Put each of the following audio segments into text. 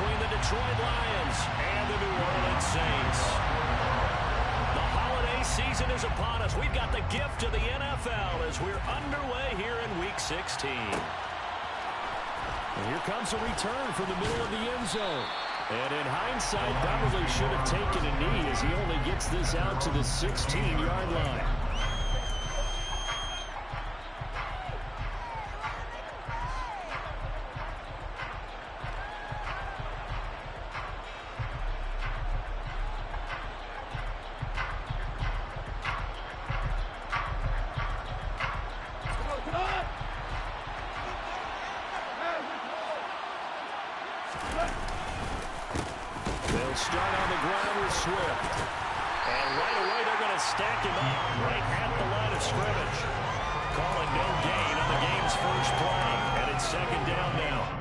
between the Detroit Lions and the New Orleans Saints. The holiday season is upon us. We've got the gift of the NFL as we're underway here in Week 16. And here comes a return from the middle of the end zone. And in hindsight, probably should have taken a knee as he only gets this out to the 16-yard line. They'll start on the ground with Swift. And right away they're going to stack him up right at the line of scrimmage. Calling no gain on the game's first play. And it's second down now.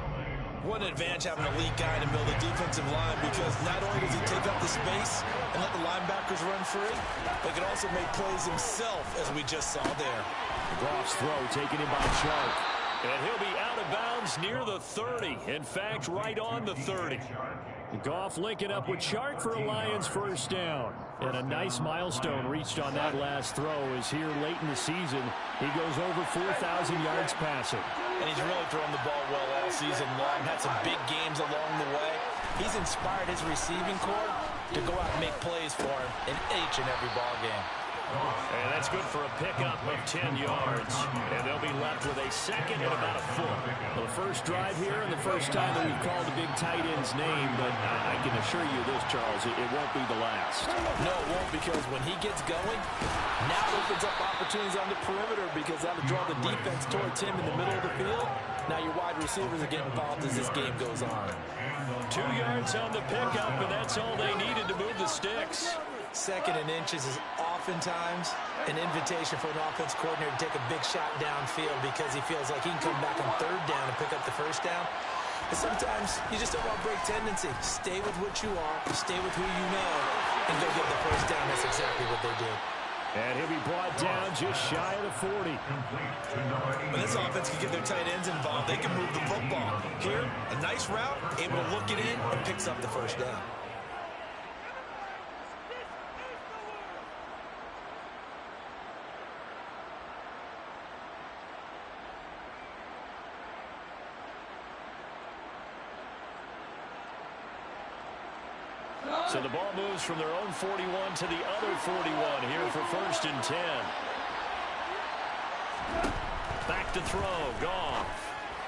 What an advantage having an elite guy in the middle of the defensive line, because not only does he take up the space and let the linebackers run free, but he can also make plays himself, as we just saw there. Goff's throw taken in by Chark. And he'll be out of bounds near the 30. In fact, right on the 30. Goff linking up with Chark for a Lions first down. And a nice milestone reached on that last throw as here late in the season, he goes over 4,000 yards passing. And he's really thrown the ball well all season long. Had some big games along the way. He's inspired his receiving corps to go out and make plays for him in each and every ball game. And that's good for a pickup of 10 yards. And they'll be left with a second and about a foot. Well, the first drive here and the first time that we've called a big tight end's name, but I can assure you this, Charles, it won't be the last. No, it won't, because when he gets going, now opens up opportunities on the perimeter, because that'll draw the defense towards him in the middle of the field. Now your wide receivers are getting involved as this game goes on. 2 yards on the pickup, and that's all they needed to move the sticks. Second and inches is oftentimes an invitation for an offense coordinator to take a big shot downfield, because he feels like he can come back on third down and pick up the first down. But sometimes you just don't want to break tendency. Stay with what you are, stay with who you know, and go get the first down. That's exactly what they did. And he'll be brought down just shy of the 40. When this offense can get their tight ends involved, they can move the football. Here, a nice route, able to look it in, and picks up the first down. So the ball moves from their own 41 to the other 41 here for first and 10. Back to throw, Goff.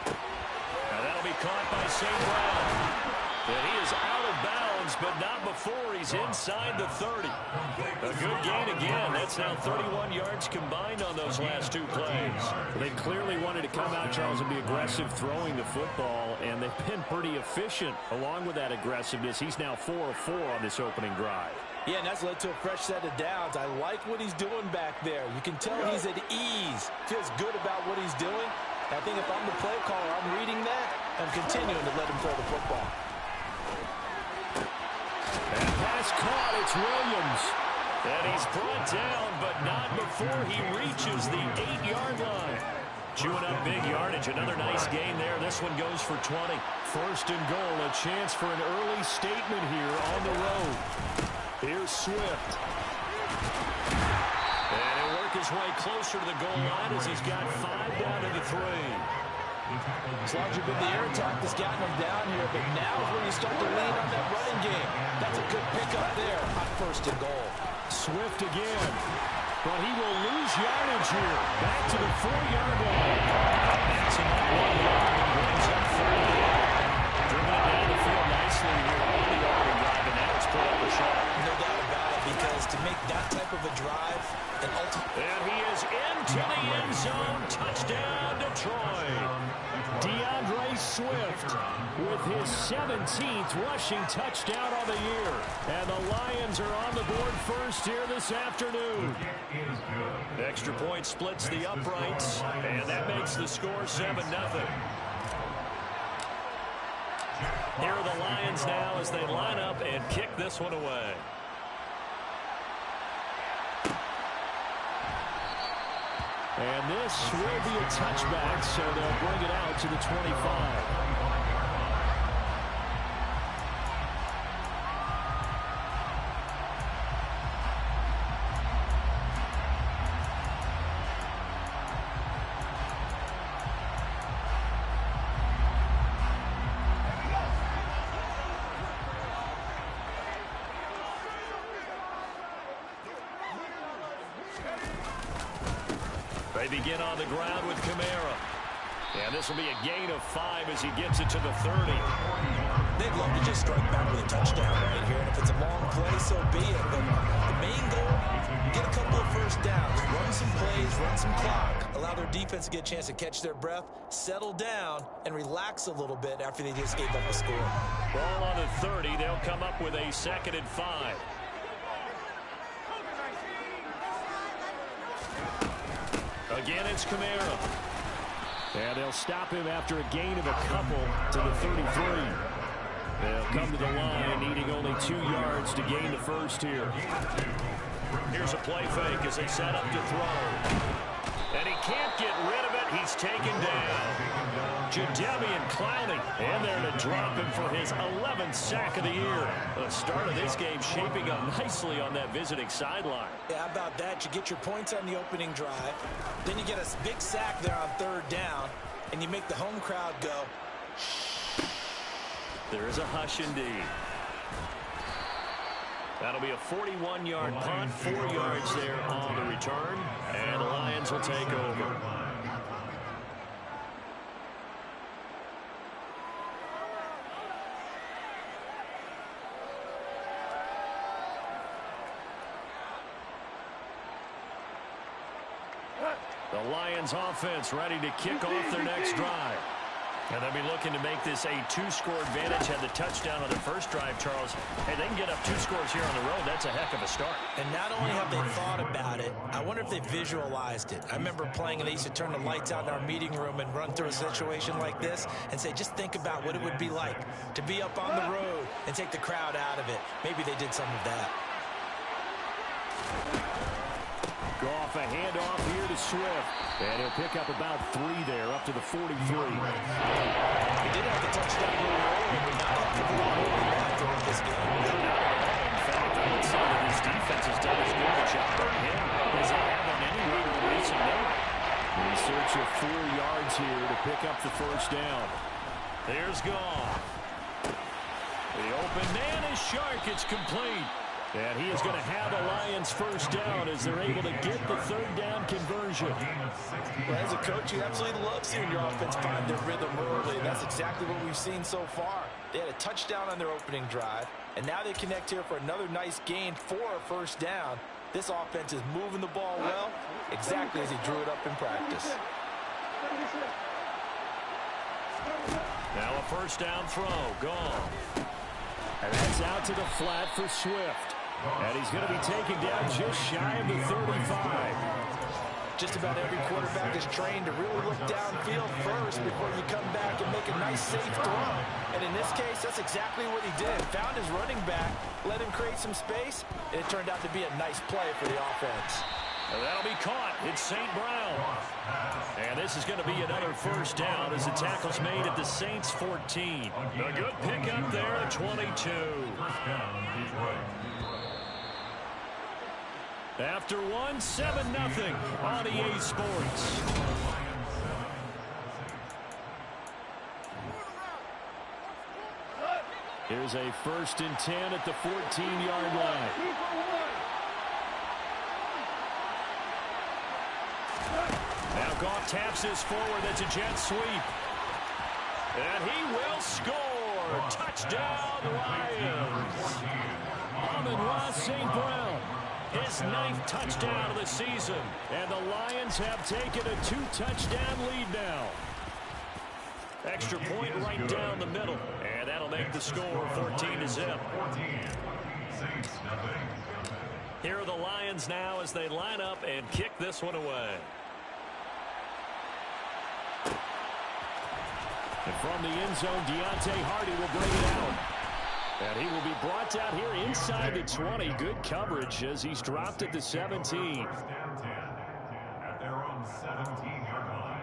Now that'll be caught by St. Brown. And he is out of bounds, but not before he's inside the 30. A good gain again. That's now 31 yards combined on those last 2 plays. They clearly wanted to come out, Charles, and be aggressive throwing the football, and they've been pretty efficient along with that aggressiveness. He's now 4 of 4 on this opening drive. Yeah, and that's led to a fresh set of downs. I like what he's doing back there. You can tell he's at ease. Feels good about what he's doing. I think if I'm the play caller, I'm reading that. I'm continuing to let him throw the football. And pass caught, it's Williams. And he's brought down, but not before he reaches the 8-yard line. Chewing up big yardage, another nice gain there. This one goes for 20. First and goal, a chance for an early statement here on the road. Here's Swift. And he'll work his way closer to the goal line as he's got 5 down to the 3. As long as you've been the air attack that's gotten him down here, but now is when you start to lean on that running game. That's a good pickup there on first and goal. Swift again. But he will lose yardage here. Back to the 4-yard line. That's about 1 yard and brings up 40. Driven it down the field nicely here on the opening drive, and now it's put up a shot. No doubt about it, because to make that type of a drive, and he is into the end zone. Touchdown, Detroit. DeAndre Swift with his 17th rushing touchdown on the year. And the Lions are on the board first here this afternoon. Extra point splits the uprights, and that makes the score 7-0. Here are the Lions now as they line up and kick this one away. And this will be a touchback, so they'll bring it out to the 25. They begin on the ground with Kamara. And this will be a gain of 5 as he gets it to the 30. They'd love to just strike back with a touchdown right here. And if it's a long play, so be it. But the main goal, get a couple of first downs, run some plays, run some clock, allow their defense to get a chance to catch their breath, settle down, and relax a little bit after they just gave up a score. Ball on the 30. They'll come up with a 2nd and 5. Again, it's Kamara. And they'll stop him after a gain of a couple to the 33. They'll come to the line, needing only 2 yards to gain the first here. Here's a play fake as they set up to throw. And he can't get rid of it. He's taken down. Jadeveon Clowney in there to drop him for his 11th sack of the year. The start of this game shaping up nicely on that visiting sideline. Yeah, how about that? You get your points on the opening drive. Then you get a big sack there on 3rd down. And you make the home crowd go. There is a hush indeed. That'll be a 41-yard punt, 4 yards there on the return, and the Lions will take over. The Lions offense ready to kick off their next drive. And they'll be looking to make this a 2-score advantage. Had the touchdown on their first drive, Charles. Hey, they can get up 2 scores here on the road. That's a heck of a start. And not only have they thought about it, I wonder if they visualized it. I remember playing, and they used to turn the lights out in our meeting room and run through a situation like this and say, just think about what it would be like to be up on the road and take the crowd out of it. Maybe they did some of that. Goff, a handoff here to Swift. And he'll pick up about 3 there, up to the 43. He did have the touchdown rule earlier, but not after the long back during this game. In fact, I would say that his defense has done as good a job on him as they have on anyone in recent memory. In search of 4 yards here to pick up the first down. There's Goff. The open man is Shark. It's complete. And he is going to have the Lions first down as they're able to get the 3rd down conversion. Well, as a coach, you absolutely love seeing your offense find their rhythm early. And that's exactly what we've seen so far. They had a touchdown on their opening drive, and now they connect here for another nice gain for a first down. This offense is moving the ball well, exactly as he drew it up in practice. Now a first down throw, gone. And that's out to the flat for Swift. And he's going to be taken down just shy of the 35. Just about every quarterback is trained to really look downfield first before you come back and make a nice, safe throw. And in this case, that's exactly what he did. Found his running back, let him create some space, and it turned out to be a nice play for the offense. And that'll be caught. It's St. Brown. And this is going to be another first down as the tackle's made at the Saints 14. A good pickup there at 22. After 1, 7-0 on EA Sports. Here's a 1st and 10 at the 14-yard line. Now Goff taps this forward. That's a jet sweep. And he will score. Touchdown, Lions. Amon-Ra St. Brown. His 9th touchdown of the season. And the Lions have taken a 2-touchdown lead now. Extra point right down the middle. And that'll make the score 14-0. Here are the Lions now as they line up and kick this one away. And from the end zone, Deontay Hardy will bring it out. And he will be brought down here inside the 20. Good coverage as he's dropped at the 17. At their own 17-yard line.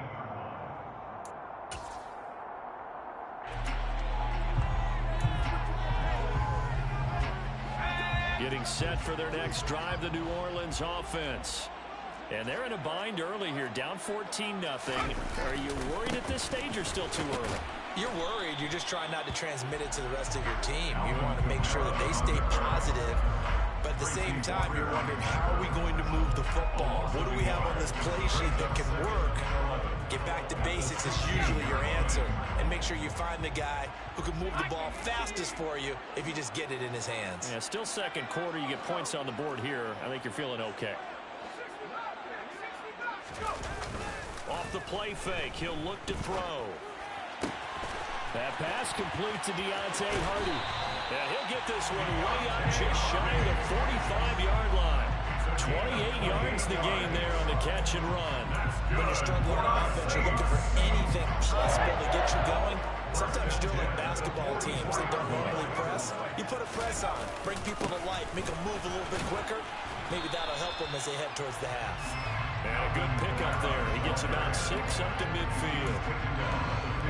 Getting set for their next drive, the New Orleans offense. And they're in a bind early here, down 14-0. Are you worried at this stage or still too early? You're worried. You're just trying not to transmit it to the rest of your team. You want to make sure that they stay positive But at the same time, you're wondering, how are we going to move the football? What do we have on this play sheet that can work? Get back to basics is usually your answer. And make sure you find the guy who can move the ball fastest for you if you just get it in his hands. Yeah, still second quarter. You get points on the board here. I think you're feeling okay. Off the play fake, he'll look to throw. That pass complete to Deontay Hardy. Yeah, he'll get this one way up just shy of the 45-yard line. 28 yards the gain there on the catch and run. When you're struggling on offense, you're looking for anything possible to get you going. Sometimes you're like basketball teams that don't normally press. You put a press on, bring people to life, make them move a little bit quicker. Maybe that'll help them as they head towards the half. And a good pickup there. He gets about 6 up to midfield.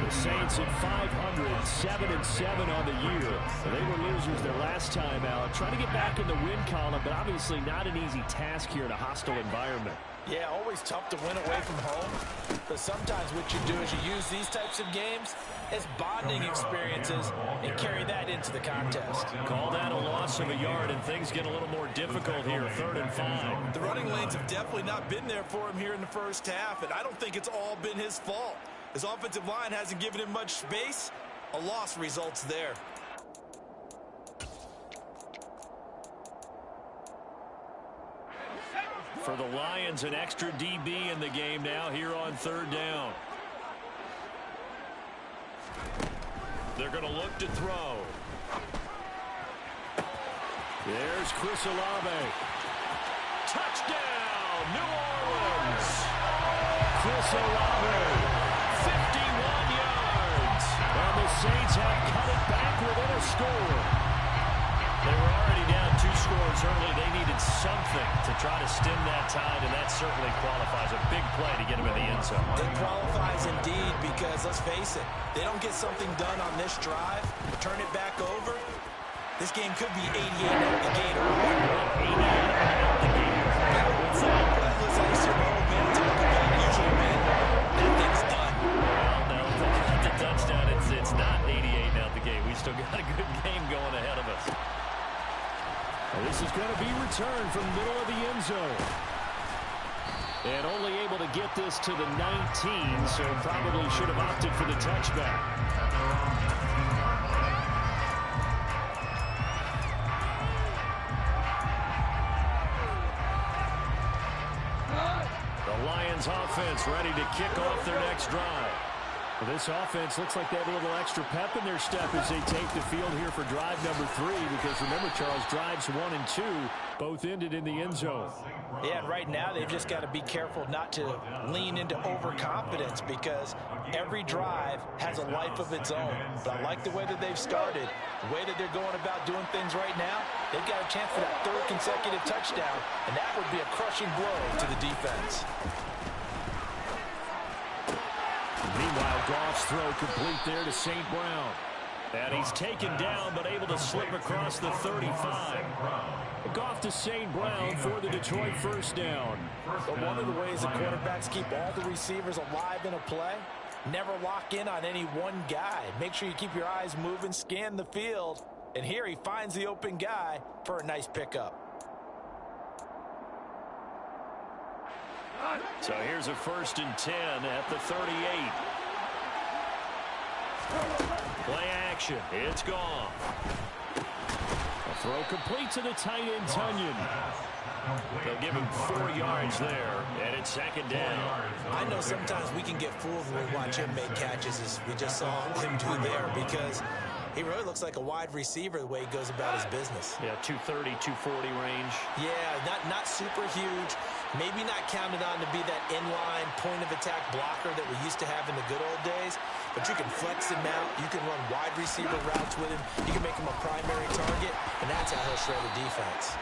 The Saints at 500, 7-7 on the year. They were losers their last time out. Trying to get back in the win column, but obviously not an easy task here in a hostile environment. Yeah, always tough to win away from home. But sometimes what you do is you use these types of games as bonding experiences and carry that into the contest. Call that a loss of a yard, and things get a little more difficult here, 3rd and 5. The running lanes have definitely not been there for him here in the first half, and I don't think it's all been his fault. His offensive line hasn't given him much space. A loss results there. For the Lions, an extra DB in the game now here on 3rd down. They're going to look to throw. There's Chris Olave. Touchdown, New Orleans. Chris Olave, 51 yards. And the Saints have cut it back within a score. They were already down 2 scores early. They needed something to try to stem that tide, and that certainly qualifies. A big play to get him in the end zone. It qualifies indeed because, let's face it, they don't get something done on this drive, turn it back over. This game could be 88 out the gate early. 88 out the gate. It's not breathless. I used to hear my old man talk about it. Usually, man, that thing's done. Well, no, if they got the touchdown, it's not 88 out the gate. We still got a good game going ahead of us. This is going to be returned from the middle of the end zone. And only able to get this to the 19, so probably should have opted for the touchback. The Lions offense ready to kick off their next drive. Well, this offense looks like they have a little extra pep in their step as they take the field here for drive number 3, because remember, Charles, drives 1 and 2 both ended in the end zone. Yeah, and right now they've just got to be careful not to lean into overconfidence, because every drive has a life of its own. But I like the way that they've started, the way that they're going about doing things right now. They've got a chance for that 3rd consecutive touchdown, and that would be a crushing blow to the defense. Meanwhile, Goff's throw complete there to St. Brown. And he's taken down, but able to slip across the 35. Goff to St. Brown for the Detroit first down. But one of the ways that quarterbacks keep all the receivers alive in a play, never lock in on any one guy. Make sure you keep your eyes moving, scan the field. And here he finds the open guy for a nice pickup. So here's a 1st and 10 at the 38. Play action. It's gone. A throw complete to the tight end, Tunyon. They'll give him 4 yards there, and it's 2nd down. I know sometimes we can get fooled when we watch him make catches, as we just saw him do there, because he really looks like a wide receiver the way he goes about his business. Yeah, 230, 240 range. Yeah, not super huge. Maybe not counted on to be that inline point-of-attack blocker that we used to have in the good old days, but you can flex him out. You can run wide receiver routes with him. You can make him a primary target, and that's how he'll shred a defense.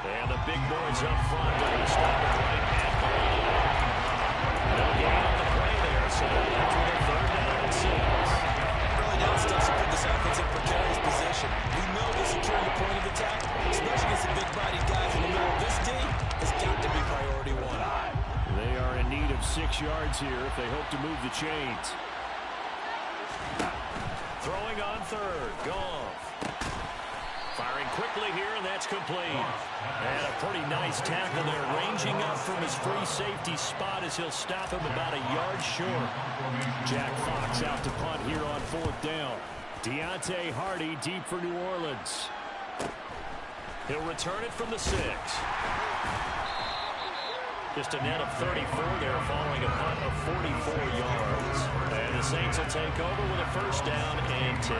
And the big boys up front going to stop it right at the line. No gain on the play there, so that's with a 3rd down and 6. Early down stuff to put this offense in precarious position. We know that securing the point of attack, especially against the big-bodied guys in the middle of this team, has got to be priority 1. They are in need of 6 yards here if they hope to move the chains. Throwing on 3rd. Goff. Firing quickly here, and that's complete. And a pretty nice tackle there, ranging up from his free safety spot as he'll stop him about a yard short. Jack Fox out to punt here on 4th down. Deontay Hardy deep for New Orleans. He'll return it from the 6. Just a net of 34 there following a punt of 44 yards. And the Saints will take over with a 1st down and 10.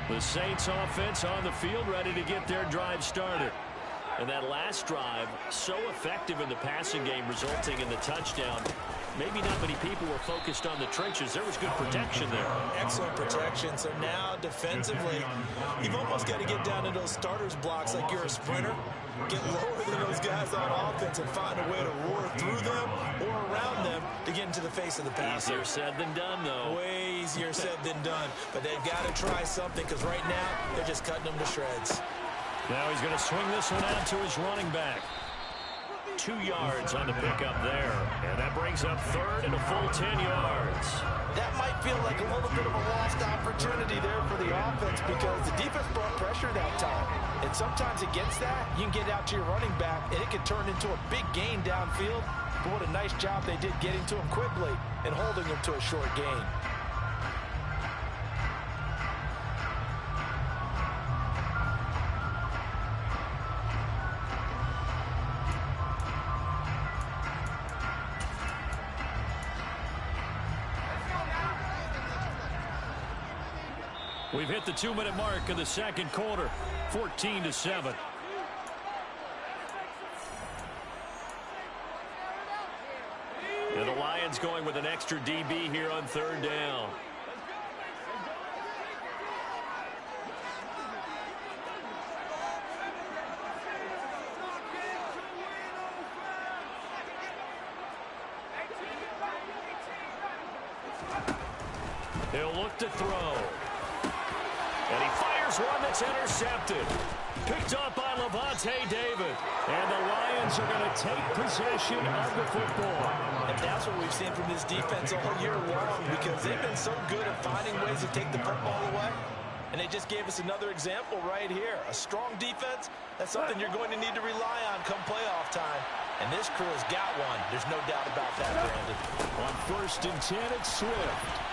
The Saints offense on the field, ready to get their drive started. And that last drive, so effective in the passing game, resulting in the touchdown. Maybe not many people were focused on the trenches. There was good protection there. Excellent protection. So now defensively, you've almost got to get down to those starters blocks like you're a sprinter. Get lower than those guys on offense and find a way to roar through them or around them to get into the face of the passer. Easier said than done, though. Way easier said than done. But they've got to try something because right now they're just cutting them to shreds. Now he's going to swing this one out to his running back. 2 yards on the pickup there. And that brings up 3rd and a full 10 yards. That might feel like a little bit of a lost opportunity there for the offense because the defense brought pressure that time. And sometimes against that, you can get out to your running back, and it can turn into a big gain downfield. But what a nice job they did getting to him quickly and holding him to a short gain. We've hit the 2-minute mark of the 2nd quarter, 14-7. And the Lions going with an extra DB here on 3rd down. He'll look to throw. And he fires one that's intercepted. Picked up by Lavonte David. And the Lions are going to take possession of the football. And that's what we've seen from this defense all year long because they've been so good at finding ways to take the football away. And they just gave us another example right here. A strong defense, that's something you're going to need to rely on come playoff time. And this crew has got one. There's no doubt about that, Brandon. On 1st and 10, it's Swift.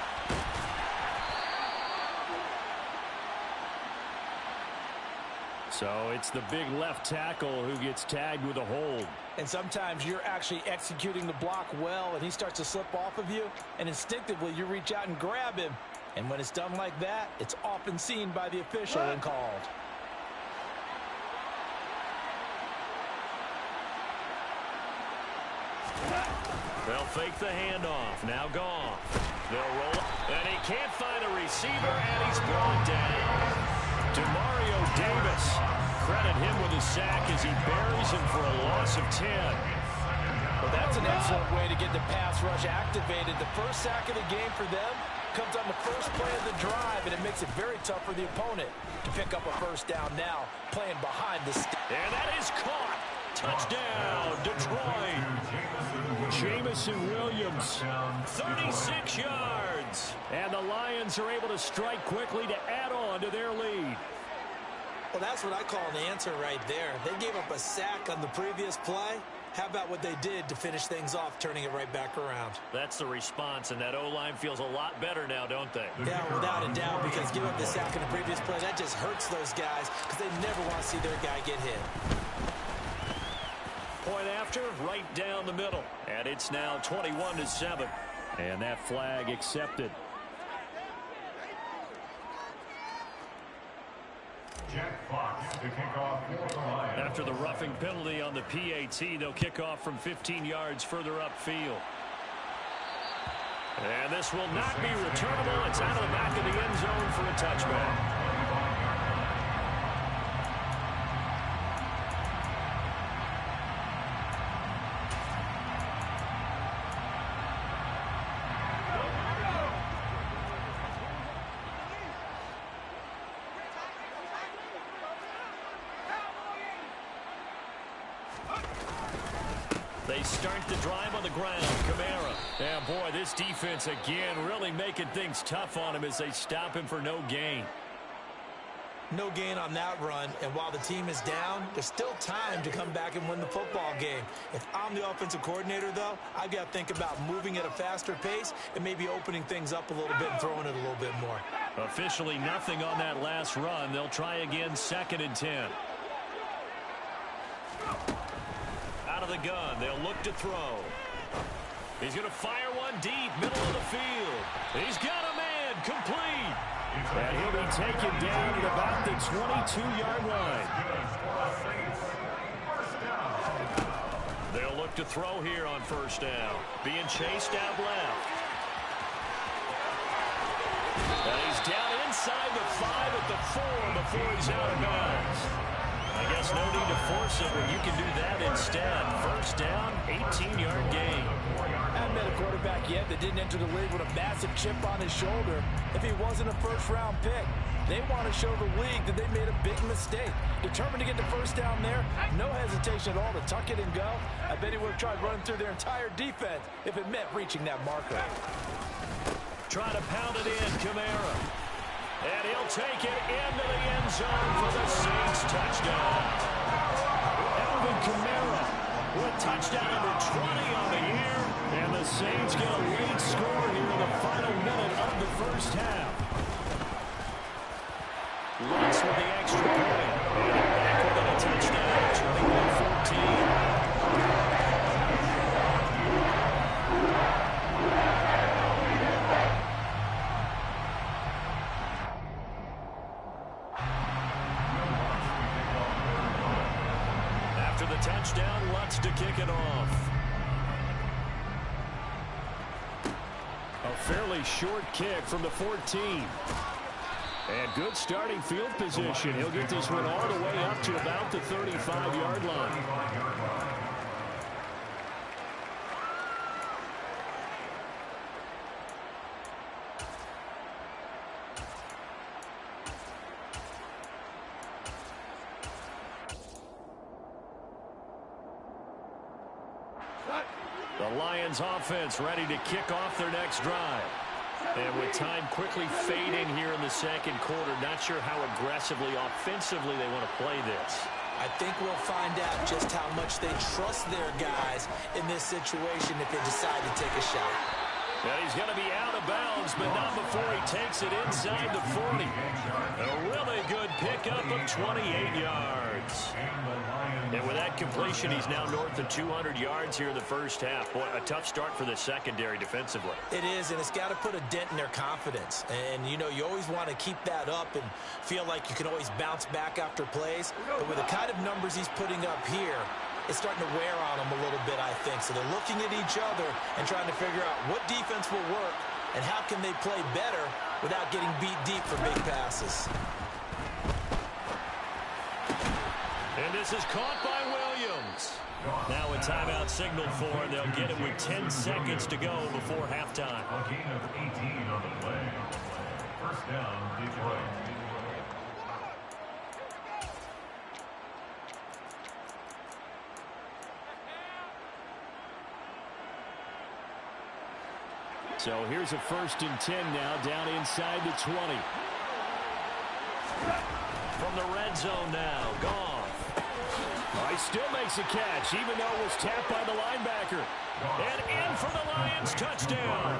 So it's the big left tackle who gets tagged with a hold. And sometimes you're actually executing the block well, and he starts to slip off of you, and instinctively you reach out and grab him. And when it's done like that, it's often seen by the official and called. They'll fake the handoff. Now gone. They'll roll. And he can't find a receiver, and he's brought down. Demario Davis. Credit him with a sack as he buries him for a loss of 10. Well, that's an excellent way to get the pass rush activated. The first sack of the game for them comes on the first play of the drive, and it makes it very tough for the opponent to pick up a 1st down now, playing behind the stick. And that is caught. Touchdown, Detroit. Jameson Williams. 36 yards. And the Lions are able to strike quickly to add on to their lead. Well, that's what I call an answer right there. They gave up a sack on the previous play. How about what they did to finish things off, turning it right back around? That's the response, and that O-line feels a lot better now, don't they? Yeah, without a doubt, because giving up the sack in the previous play, that just hurts those guys because they never want to see their guy get hit. Point after, right down the middle. And it's now 21-7. And that flag accepted. Jack Fox to kick off for the Lions. After the roughing penalty on the PAT, they'll kick off from 15 yards further upfield. And this will not be returnable. It's out of the back of the end zone for a touchback. start the drive on the ground. Kamara. Yeah, boy, this defense again really making things tough on him as they stop him for no gain. No gain on that run, and while the team is down, there's still time to come back and win the football game. If I'm the offensive coordinator, though, I've got to think about moving at a faster pace and maybe opening things up a little bit and throwing it a little bit more. Officially nothing on that last run. They'll try again 2nd and 10. Out of the gun, they'll look to throw. He's going to fire one deep, middle of the field. He's got a man, complete. And he'll be taken down at about the 22-yard line. They'll look to throw here on 1st down. Being chased out left. And he's down inside the 5 at the 4 before he's out of bounds. I guess no need to force it when you can do that instead. 1st down, 18-yard gain. I haven't met a quarterback yet that didn't enter the league with a massive chip on his shoulder if he wasn't a 1st-round pick. They want to show the league that they made a big mistake. Determined to get the 1st down there, no hesitation at all to tuck it and go. I bet he would have tried running through their entire defense if it meant reaching that marker. Try to pound it in, Kamara. And he'll take it into the end zone for the Saints touchdown. Alvin Kamara with touchdown number 20 on the year. And the Saints get a lead score here in the final minute of the 1st half. Runs with the extra point. And back with a touchdown, 21-14. After the touchdown, Lutz to kick it off. A fairly short kick from the 14. And good starting field position. He'll get this one all the way up to about the 35-yard line. The Lions offense ready to kick off their next drive. And with time quickly fading here in the 2nd quarter, not sure how aggressively, offensively they want to play this. I think we'll find out just how much they trust their guys in this situation if they decide to take a shot. And he's going to be out of bounds, but not before he takes it inside the 40. A really good pickup of 28 yards. And with that completion, he's now north of 200 yards here in the 1st half. Boy, a tough start for the secondary defensively. It is, and it's got to put a dent in their confidence. And, you know, you always want to keep that up and feel like you can always bounce back after plays. But with the kind of numbers he's putting up here, it's starting to wear on them a little bit, I think. So they're looking at each other and trying to figure out what defense will work and how can they play better without getting beat deep for big passes. And this is caught by Williams. Now a timeout signal for him. They'll get it with 10 seconds to go before halftime. A gain of 18 on the play. 1st down, Detroit. So here's a 1st and 10 now, down inside the 20. From the red zone now, Goff. He still makes a catch, even though it was tapped by the linebacker. And in for the Lions, touchdown.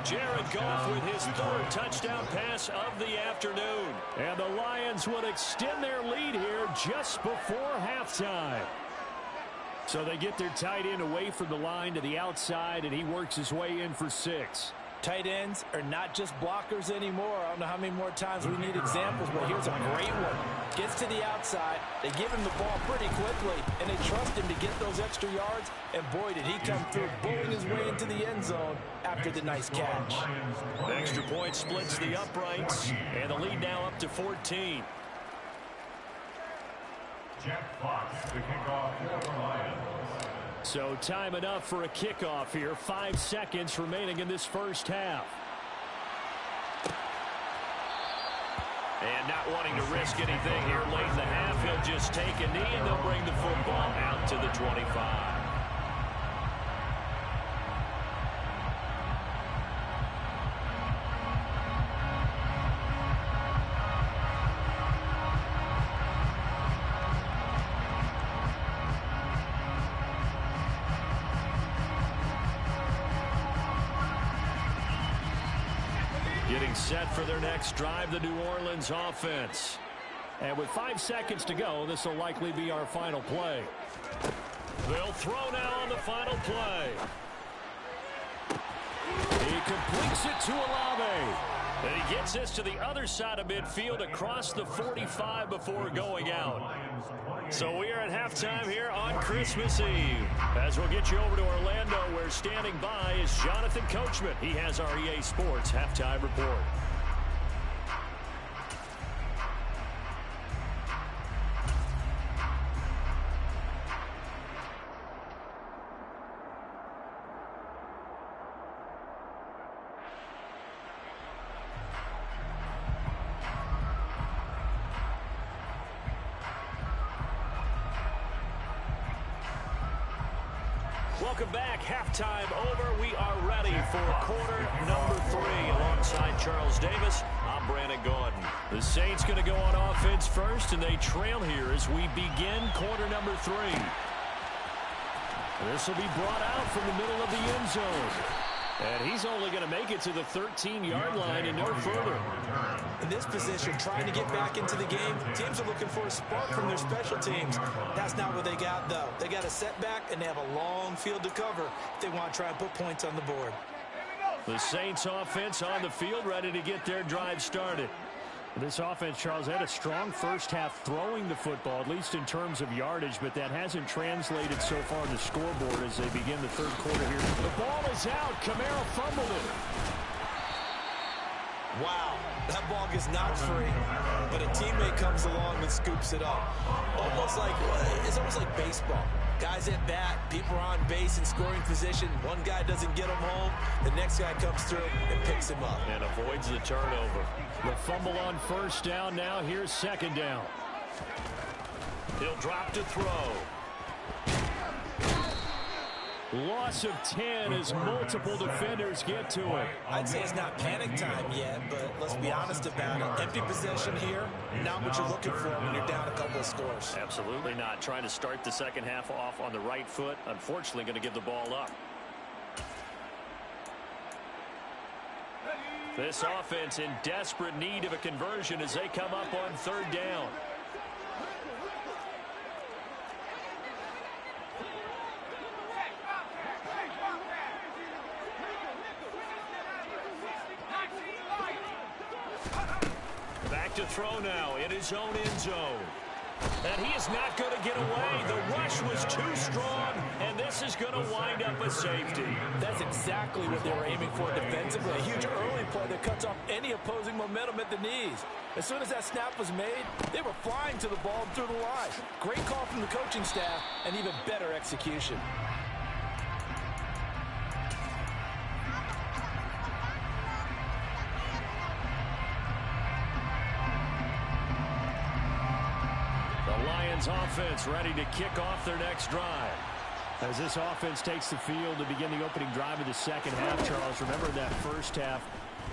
Jared Goff with his 3rd touchdown pass of the afternoon. And the Lions would extend their lead here just before halftime. So they get their tight end away from the line to the outside, and he works his way in for 6. Tight ends are not just blockers anymore. I don't know how many more times we need examples, but here's a great one. Gets to the outside, they give him the ball pretty quickly, and they trust him to get those extra yards, and boy, did he come through, bowling his way into the end zone after the nice catch. Extra point splits the uprights, and the lead now up to 14. Jack Fox to kick off for the Lions. So time enough for a kickoff here. 5 seconds remaining in this 1st half. And not wanting to risk anything here late in the half, he'll just take a knee and they'll bring the football out to the 25. Getting set for their next drive, the New Orleans offense. And with 5 seconds to go, this will likely be our final play. They'll throw now on the final play. He completes it to Olave. And he gets this to the other side of midfield across the 45 before going out. So we are at halftime here on Christmas Eve. As we'll get you over to Orlando, where standing by is Jonathan Coachman. He has our EA Sports halftime report. Welcome back. Halftime over. We are ready for quarter number 3. Alongside Charles Davis, I'm Brandon Gaudin. The Saints going to go on offense first, and they trail here as we begin quarter number 3. This will be brought out from the middle of the end zone. And he's only going to make it to the 13-yard line and no further. In this position, trying to get back into the game, teams are looking for a spark from their special teams. That's not what they got, though. They got a setback, and they have a long field to cover if they want to try and put points on the board. The Saints offense on the field, ready to get their drive started. This offense, Charles, had a strong first half throwing the football, at least in terms of yardage, but that hasn't translated so far on the scoreboard as they begin the third quarter here. The ball is out. Kamara fumbled it. Wow, that ball gets knocked free, but a teammate comes along and scoops it up. It's almost like baseball. Guys at bat, people are on base in scoring position. One guy doesn't get him home. The next guy comes through and picks him up. And avoids the turnover. The fumble on first down now. Here's second down. He'll drop to throw. Loss of 10 as multiple defenders get to it. I'd say it's not panic time yet, but let's be honest about it. Empty possession here, not what you're looking for when you're down a couple of scores. Absolutely not. Trying to start the second half off on the right foot. Unfortunately, going to give the ball up. This offense in desperate need of a conversion as they come up on third down. Back to throw now in his own end zone. And he is not going to get away. The rush was too strong, and this is going to wind up a safety. That's exactly what they were aiming for defensively. A huge early play that cuts off any opposing momentum at the knees. As soon as that snap was made, they were flying to the ball and through the line. Great call from the coaching staff, and even better execution. Offense ready to kick off their next drive. As this offense takes the field to begin the opening drive of the second half, Charles, remember that first half,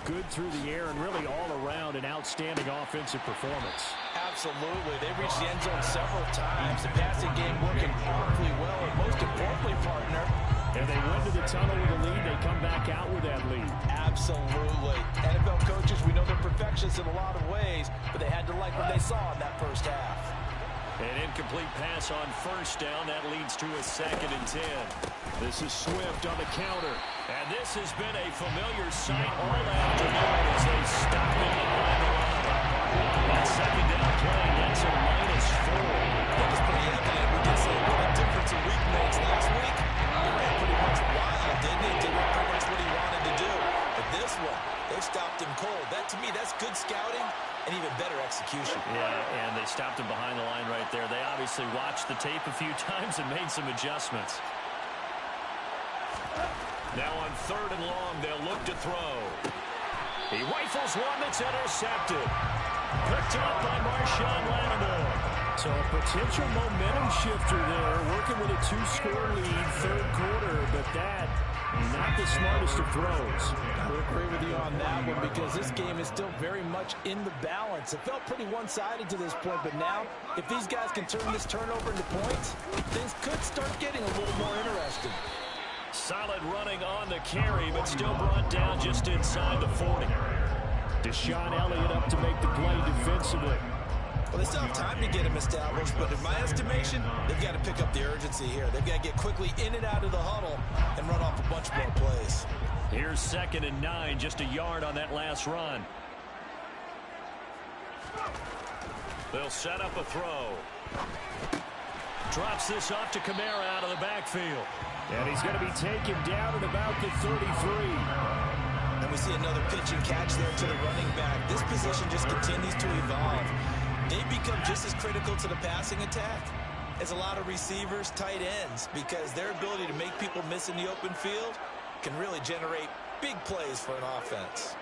good through the air and really all around an outstanding offensive performance. Absolutely. They reached the end zone several times. The passing game working powerfully well, and most importantly, partner, and they went to the tunnel with a lead. They come back out with that lead. Absolutely. NFL coaches, we know they're perfectionists in a lot of ways, but they had to like what they saw in that first half. An incomplete pass on first down. That leads to a 2nd and 10. This is Swift on the counter. And this has been a familiar sight all afternoon as they stop it behind the line. That second down play gets a -4. I think it's pretty evident. We did say what a difference a week makes last week. He ran pretty much wild, didn't he? Did pretty much what he wanted to do. But this one, they stopped him cold. That, to me, that's good scouting and even better execution. Yeah, and they stopped him behind the line right there. They obviously watched the tape a few times and made some adjustments. Now on 3rd and long, they'll look to throw. He rifles one that's intercepted. Picked up by Marshawn Lattimore. So a potential momentum shifter there, working with a 2-score lead, third quarter, but that, not the smartest of throws. I would agree with you on that one because this game is still very much in the balance. It felt pretty one-sided to this point, but now, if these guys can turn this turnover into points, things could start getting a little more interesting. Solid running on the carry, but still brought down just inside the 40. Deshaun Elliott up to make the play defensively. Well, they still have time to get him established, but in my estimation, they've got to pick up the urgency here. They've got to get quickly in and out of the huddle and run off a bunch more plays. Here's 2nd and 9, just a yard on that last run. They'll set up a throw. Drops this off to Kamara out of the backfield. And he's going to be taken down at about the 33. And we see another pitch and catch there to the running back. This position just continues to evolve. They become just as critical to the passing attack as a lot of receivers, tight ends, because their ability to make people miss in the open field can really generate big plays for an offense.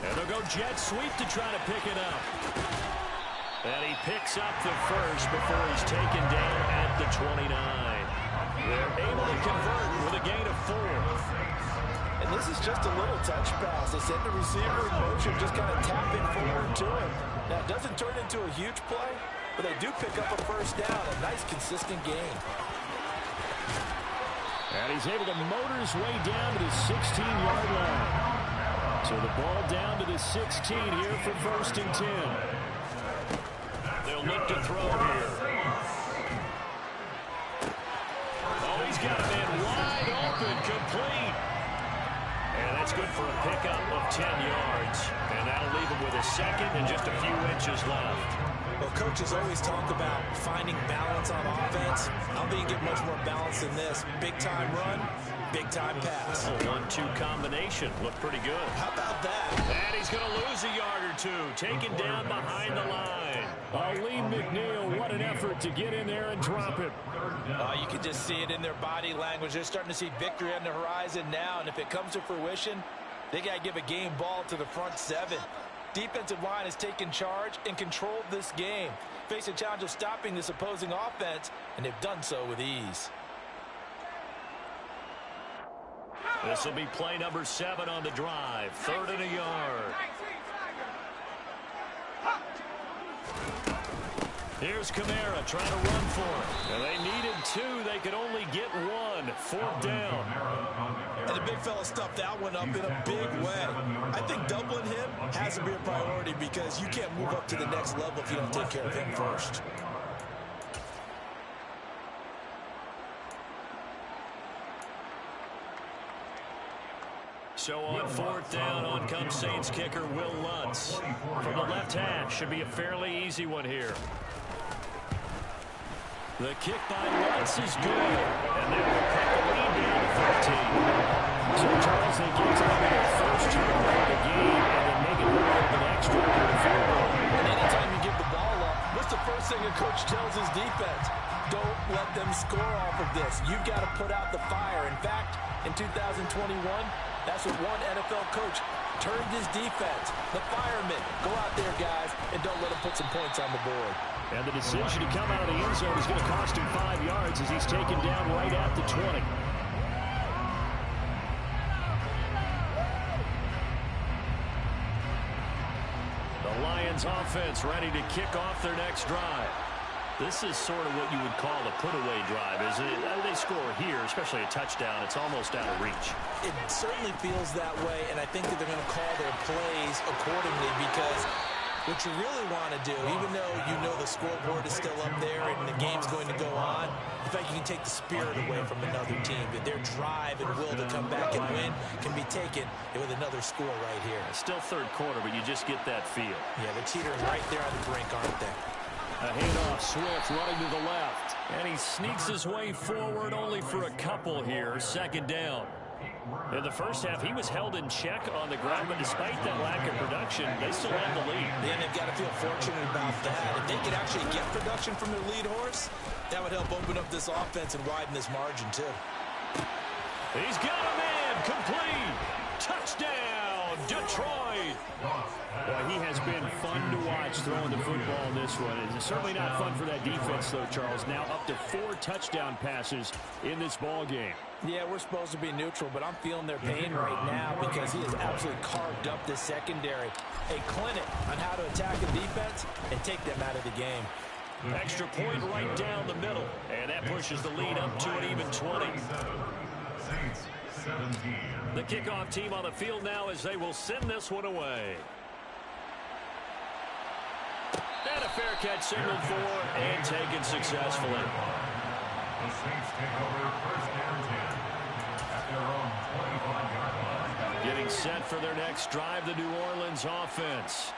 And they'll go jet sweep to try to pick it up. And he picks up the first before he's taken down at the 29. They're able to convert with a gain of 4. And this is just a little touch pass. They send the receiver in motion, just kind of tap it forward to him. Now, it doesn't turn into a huge play, but they do pick up a first down. A nice, consistent gain. And he's able to motor his way down to the 16-yard line. So the ball down to the 16 here for 1st and 10. They'll look to throw here. Oh, he's got a man wide open, complete. And that's good for a pickup of 10 yards. And that'll leave him with a 2nd and just a few inches left. Well, coaches always talk about finding balance on offense. I don't think you get much more balance than this. Big-time run, big-time pass. A 1-2 combination. Looked pretty good. How about that? And he's going to lose a yard or 2. Taken down behind the line. Lee McNeil, what an effort to get in there and drop it. You can just see it in their body language. They're starting to see victory on the horizon now, and if it comes to fruition, they got to give a game ball to the front 7. Defensive line has taken charge and controlled this game. Face a challenge of stopping this opposing offense, and they've done so with ease. This will be play number 7 on the drive. 3rd and a yard. Here's Kamara trying to run for it. And they needed 2. They could only get 1. 4th down. And the big fella stuffed that one up in a big way. I think doubling him has to be a priority because you can't move up to the next level if you don't take care of him first. So on 4th down, on comes Saints kicker Will Lutz. From the left hash, should be a fairly easy one here. The kick by Lutz is good. And they will cut the lead down to 13. So Charles, they get to their first turnover of the game and then make it look like an extra field goal. And anytime you give the ball up, what's the first thing a coach tells his defense? Don't let them score off of this. You've got to put out the fire. In fact, in 2021, that's what one NFL coach turned his defense. The firemen. Go out there, guys, and don't let them put some points on the board. And the decision to come out of the end zone is going to cost him 5 yards as he's taken down right at the 20. The Lions offense ready to kick off their next drive. This is sort of what you would call a put-away drive, isn't it? They score here, especially a touchdown. It's almost out of reach. It certainly feels that way, and I think that they're going to call their plays accordingly because what you really want to do, even though you know the scoreboard is still up there and the game's going to go on, in fact, you can take the spirit away from another team. That their drive and will to come back and win can be taken with another score right here. It's still 3rd quarter, but you just get that feel. Yeah, they're teetering right there on the brink, aren't they? A handoff, Swift running to the left. And he sneaks his way forward only for a couple here. 2nd down. In the first half, he was held in check on the ground, but despite that lack of production, they still have the lead. Yeah, they've got to feel fortunate about that. If they could actually get production from their lead horse, that would help open up this offense and widen this margin, too. He's got a man, complete. Touchdown, Detroit. Well, he has been fun to watch throwing the football in this one. It's certainly not fun for that defense, though, Charles. Now up to 4 touchdown passes in this ball game. Yeah, we're supposed to be neutral, but I'm feeling their pain right now because he has absolutely carved up this secondary. A clinic on how to attack a defense and take them out of the game. Extra point right down the middle, and that pushes the lead up to an even 20. Saints 17. The kickoff team on the field now as they will send this one away. And a fair catch signaled for and taken successfully. The Saints take over first down 10 at their own 25-yard line. Getting set for their next drive, the New Orleans offense.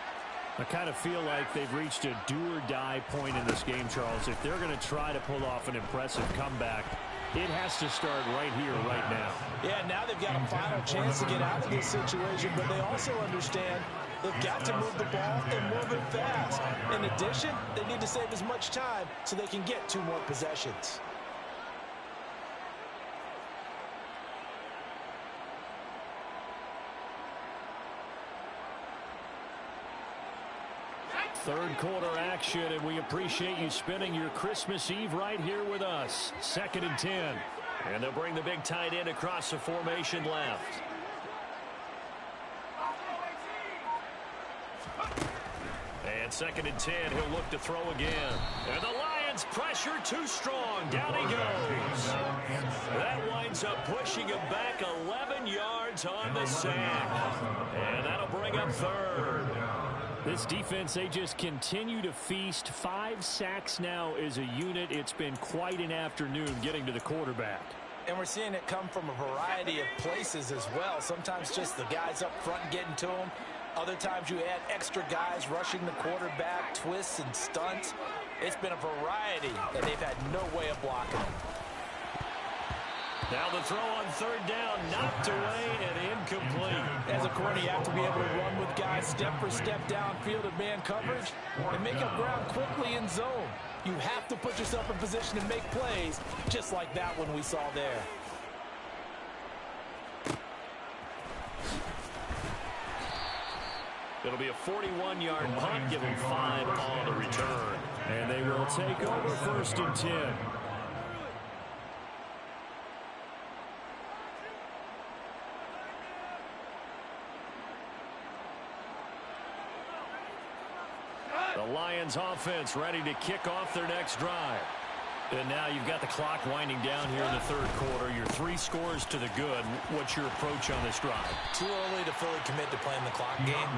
I kind of feel like they've reached a do-or-die point in this game, Charles. If they're going to try to pull off an impressive comeback, it has to start right here, right now. Yeah, now they've got a final chance to get out of this situation, but they also understand they've got to move the ball and move it fast. In addition, they need to save as much time so they can get 2 more possessions. Third quarter action, and we appreciate you spending your Christmas Eve right here with us. 2nd and 10. And they'll bring the big tight end across the formation left. And 2nd and 10, he'll look to throw again. And the Lions pressure too strong. Down he goes. That winds up pushing him back 11 yards on the sack. And that'll bring up 3rd. This defense, they just continue to feast. 5 sacks now as a unit. It's been quite an afternoon getting to the quarterback. And we're seeing it come from a variety of places as well. Sometimes just the guys up front getting to them. Other times you add extra guys rushing the quarterback, twists and stunts. It's been a variety, and they've had no way of blocking them. Now the throw on 3rd down, knocked away and incomplete. As a corner, you have to be able to run with guys step for step downfield in man coverage and make up ground quickly in zone. You have to put yourself in position to make plays, just like that one we saw there. It'll be a 41-yard punt, give them 5 on the return. And they will take over 1st and 10. The Lions offense ready to kick off their next drive. And now you've got the clock winding down here in the 3rd quarter. You're 3 scores to the good. What's your approach on this drive? Too early to fully commit to playing the clock game.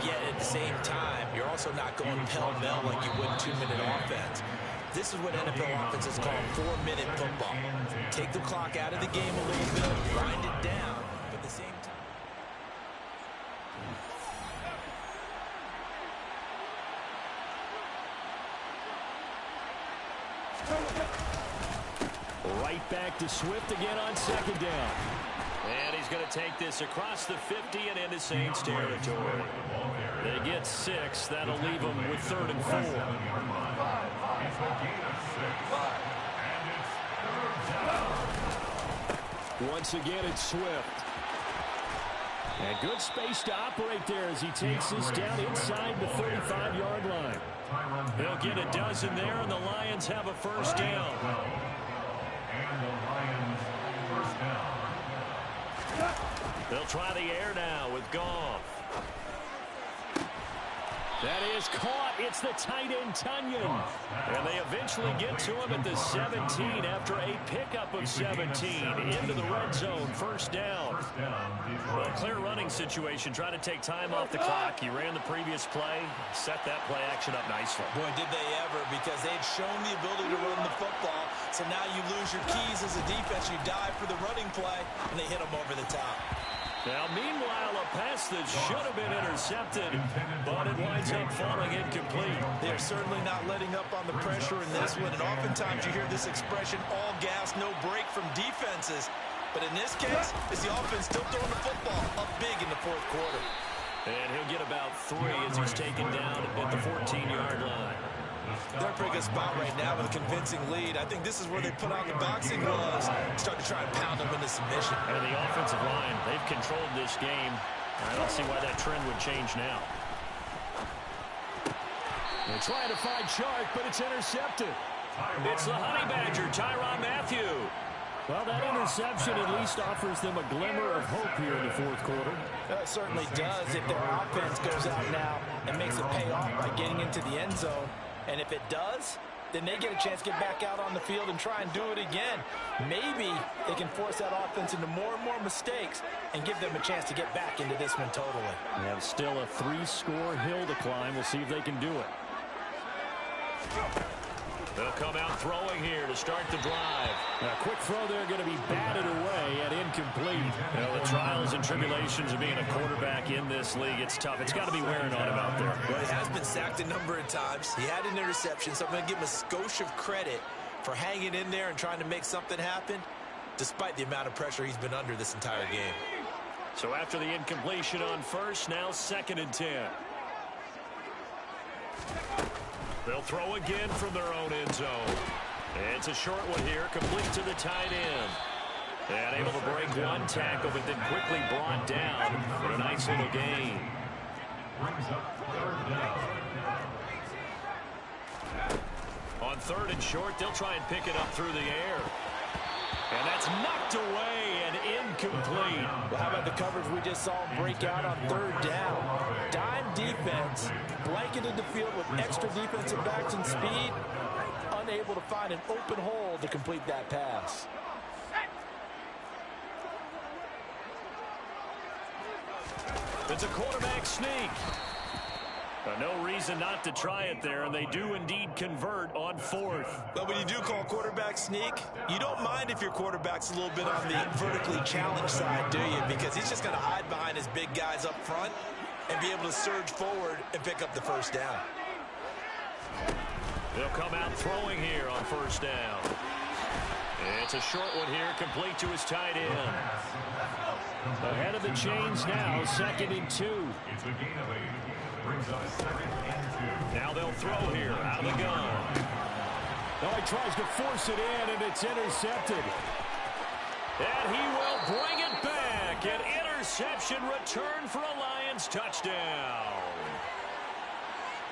Yet at the same time, you're also not going pell-mell like you would 2-minute offense. This is what NFL offenses call 4-minute football. Take the clock out of the game a little bit, grind it down, but at the same time. Right back to Swift again on 2nd down. And he's going to take this across the 50 and into Saints territory. They get 6. That'll leave them with 3rd and 4. Once again, it's Swift. And good space to operate there as he takes this down inside the 35-yard line. They'll get a dozen there, and the Lions have a 1st down. And the Lions first down. They'll try the air now with Goff. That is caught. It's the tight end, Tunyon. And they eventually get to him at the 17 after a pickup of 17 into the red zone. 1st down. Well, clear running situation. Trying to take time off the clock. He ran the previous play. Set that play action up nicely. Boy, did they ever, because they'd shown the ability to run the football. So now you lose your keys as a defense. You dive for the running play, and they hit them over the top. Now, meanwhile, a pass that should have been intercepted, but it winds up falling incomplete. They're certainly not letting up on the pressure in this one, and oftentimes you hear this expression, all gas, no break from defenses. But in this case, it's the offense still throwing the football up big in the 4th quarter. And he'll get about 3 as he's taken down at the 14-yard line. They're in a pretty good spot right now with a convincing lead. I think this is where they put on the boxing gloves and start to try and pound them into submission. And the offensive line, they've controlled this game. I don't see why that trend would change now. They're trying to find Chark, but it's intercepted. It's the Honey Badger, Tyrann Mathieu. Well, that interception at least offers them a glimmer of hope here in the 4th quarter. It certainly does if their offense goes out now and makes it pay off by getting into the end zone. And if it does, then they get a chance to get back out on the field and try and do it again. Maybe they can force that offense into more and more mistakes and give them a chance to get back into this one totally. They have still a 3-score hill to climb. We'll see if they can do it. They'll come out throwing here to start the drive. A quick throw there going to be batted away and incomplete. Well, the trials and tribulations of being a quarterback in this league, it's tough. It's got to be wearing on him out there. Well, he has been sacked a number of times. He had an interception, so I'm going to give him a skosh of credit for hanging in there and trying to make something happen, despite the amount of pressure he's been under this entire game. So after the incompletion on first, now 2nd and 10. They'll throw again from their own end zone. It's a short one here, complete to the tight end. And able to break one tackle, but then quickly brought down for a nice little gain. Brings up 3rd down. On 3rd and short, they'll try and pick it up through the air. And that's knocked away and incomplete. Well, how about the coverage we just saw break out on 3rd down? Dime defense, blanketed the field with extra defensive backs and speed, unable to find an open hole to complete that pass. It's a quarterback sneak. No reason not to try it there, and they do indeed convert on 4th. But when you do call quarterback sneak, you don't mind if your quarterback's a little bit on the vertically challenged side, do you? Because he's just going to hide behind his big guys up front and be able to surge forward and pick up the 1st down. They'll come out throwing here on 1st down. It's a short one here, complete to his tight end. Ahead of the chains now, 2nd and 2. It's a gain of 8. Brings up 2nd and 2. Now they'll throw here out of the gun. Oh, he tries to force it in, and it's intercepted. And he will bring it back. An interception return for a Lions touchdown.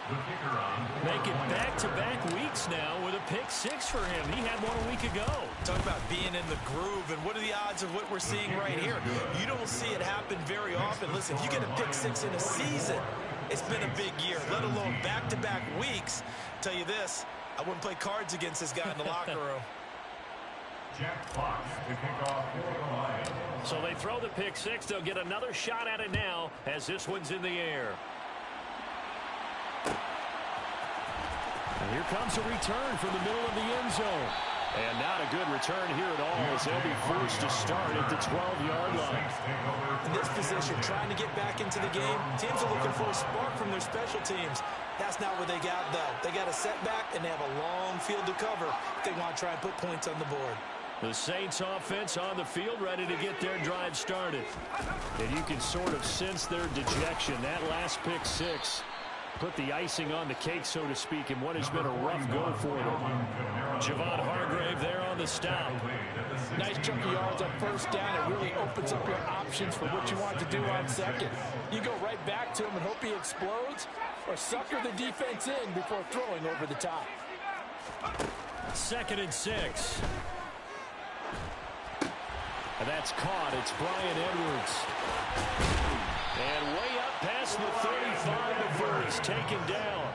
The kicker on. Making back-to-back weeks now with a pick 6 for him. He had one a week ago. Talk about being in the groove, and what are the odds of what we're seeing right here? You don't see it happen very often. Listen, if you get a pick 6 in a season, it's been a big year, let alone back-to-back weeks. Tell you this, I wouldn't play cards against this guy in the locker room. Jack Fox to kick off for the Lions. So they throw the pick 6. They'll get another shot at it now as this one's in the air. And here comes a return from the middle of the end zone. And not a good return here at all as they'll be forced to start at the 12-yard line. In this position, trying to get back into the game, teams are looking for a spark from their special teams. That's not what they got, though. They got a setback, and they have a long field to cover if they want to try and put points on the board. The Saints offense on the field ready to get their drive started. And you can sort of sense their dejection. That last pick 6 put the icing on the cake, so to speak, in what has been a rough go for them. Javon Hargrave there on the stop. Nice chunk of yards on 1st down. It really opens up your options for what you want to do on 2nd. You go right back to him and hope he explodes, or sucker the defense in before throwing over the top. 2nd and 6. And that's caught. It's Bryan Edwards. And way up past the 35 before he's taken down.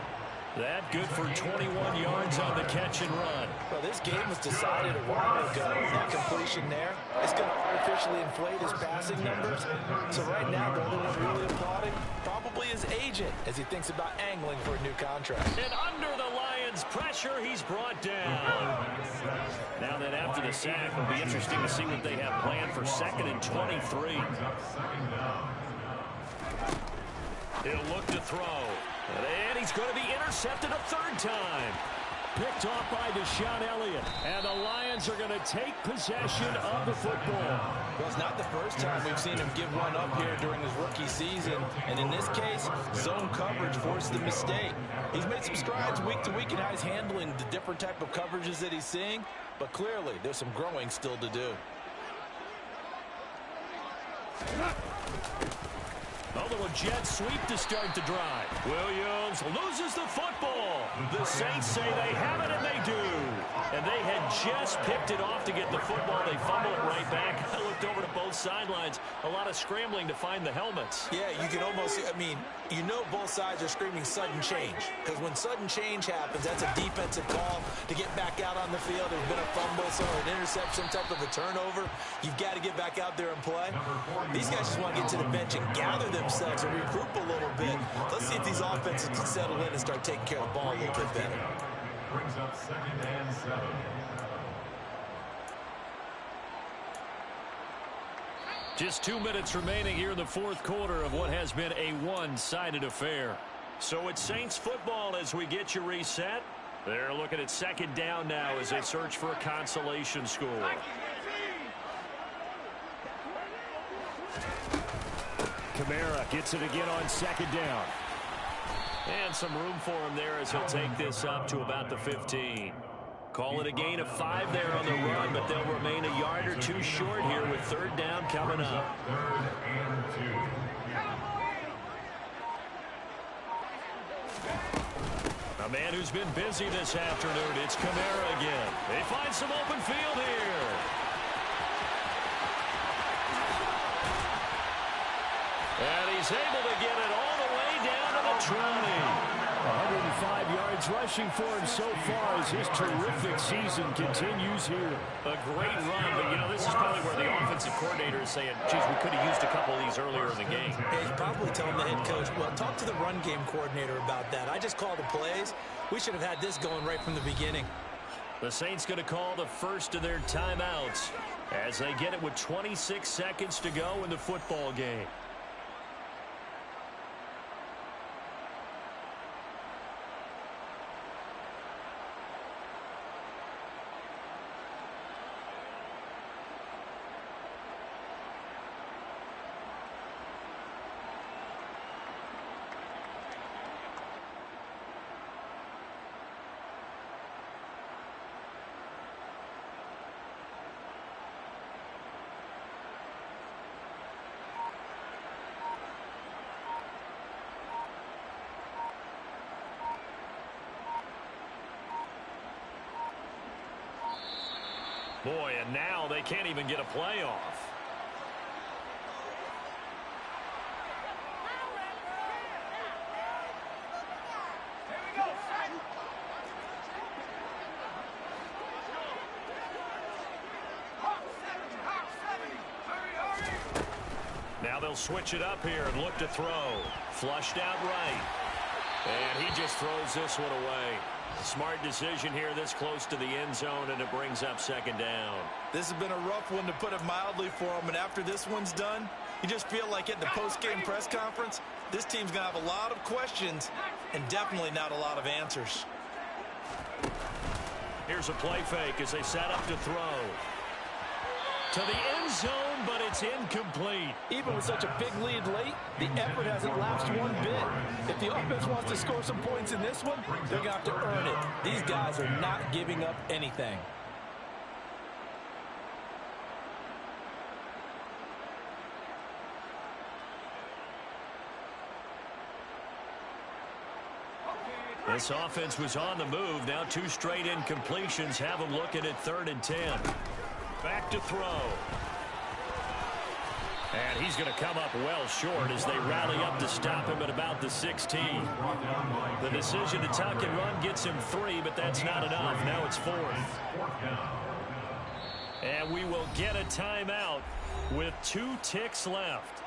That good for 21 yards on the catch and run. Well, this game was decided a while ago. That completion there, it's going to artificially inflate his passing numbers. So right now, the only one really applauding probably his agent as he thinks about angling for a new contract. And under the Lions' pressure, he's brought down. Now then, after the sack, it'll be interesting to see what they have planned for 2nd and 23. He'll look to throw. And he's going to be intercepted a 3rd time. Picked off by Deshaun Elliott. And the Lions are going to take possession of the football. Well, it's not the first time we've seen him give one up here during his rookie season. And in this case, zone coverage forced the mistake. He's made some strides week to week in how he's handling the different type of coverages that he's seeing. But clearly, there's some growing still to do. A little jet sweep to start the drive. Williams loses the football. The Saints say they have it, and they do. And they had just picked it off to get the football. They fumble it right back. I looked over to both both sidelines. A lot of scrambling to find the helmets. Yeah, you can almost, you know both sides are screaming sudden change. Because when sudden change happens, that's a defensive call to get back out on the field. There's been a fumble, or an interception, some type of a turnover. You've got to get back out there and play. These guys just want to get to the bench and gather themselves and regroup a little bit. Let's see if these offenses can settle in and start taking care of the ball a little bit better. Brings up 2nd and 7. Just 2 minutes remaining here in the fourth quarter of what has been a one-sided affair. So it's Saints football as we get you reset. They're looking at 2nd down now as they search for a consolation score. Kamara gets it again on 2nd down. And some room for him there as he'll take this up to about the 15. Call it a gain of 5 there on the run, but they'll remain a yard or two short here with 3rd down coming up. 3rd and 2. A man who's been busy this afternoon, it's Kamara again. They find some open field here. And he's able to get it all the way down to the 20. 105 yards rushing for him so far as his terrific season continues here. A great run, but, this is probably where the offensive coordinator is saying, geez, we could have used a couple of these earlier in the game. Yeah, he's probably telling the head coach, well, talk to the run game coordinator about that. I just called the plays. We should have had this going right from the beginning. The Saints going to call the first of their timeouts as they get it with 26 seconds to go in the football game. Boy, and now they can't even get a play off. Now they'll switch it up here and look to throw. Flushed out right. And he just throws this one away. Smart decision here this close to the end zone, and it brings up 2nd down. This has been a rough one, to put it mildly, for him. And after this one's done, you just feel like at the post-game press conference, this team's going to have a lot of questions and definitely not a lot of answers. Here's a play fake as they set up to throw. To the end zone, but it's incomplete. Even with such a big lead late, the effort hasn't lapsed one bit. If the offense wants to score some points in this one, they're going to have to earn it. These guys are not giving up anything. This offense was on the move. Now 2 straight incompletions have them looking at 3rd and 10. Back to throw. And he's going to come up well short as they rally up to stop him at about the 16. The decision to tuck and run gets him 3, but that's not enough. Now it's 4th. And we will get a timeout with 2 ticks left.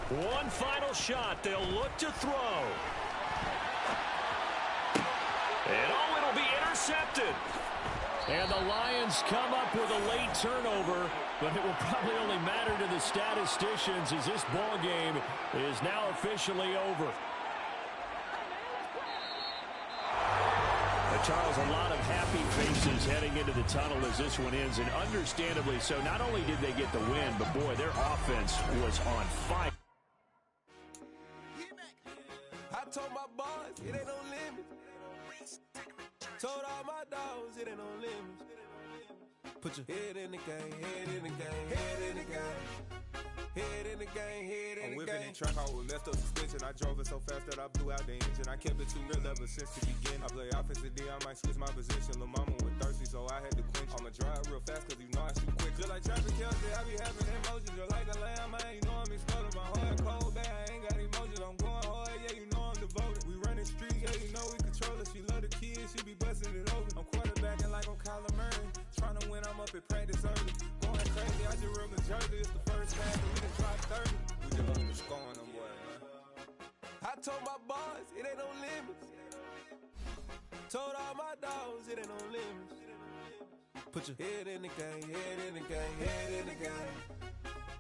One final shot. They'll look to throw. And it'll be intercepted. And the Lions come up with a late turnover, but it will probably only matter to the statisticians as this ball game is now officially over. Charles, a lot of happy faces heading into the tunnel as this one ends, and understandably so. Not only did they get the win, but boy, their offense was on fire. I told my boys, it ain't no limit. Told all my dogs, it ain't no limit. Put your head in the game, head in the game, head in the game. Head in the game, head in the game. I'm whipping in track, I was left up suspension. I drove it so fast that I blew out the engine. I kept it too real ever since the beginning. I play offensive D, I might switch my position. Lil' mama was thirsty, so I had to quench. I'ma drive real fast, cause you know I shoot quick. Just like traffic Kelsey, I be having emotions. Just like a lamb, man, you know I'm exploding. My heart cold, bad, I ain't got emotions. I'm going hard, yeah, you know I'm devoted. We running streets, yeah, you know we control it. She love the kids, she be busting it over. I'm quarterbacking like I'm Kyler Murray. Trying to win, I'm up at practice early. Going crazy, I just real the jersey. It's the first half, and we done dropped 30. We just looking to score on them boys, man. I told my boys, it ain't no limits. Told all my dogs, it ain't no limits. Put your head in the game, head in the game, head in the game.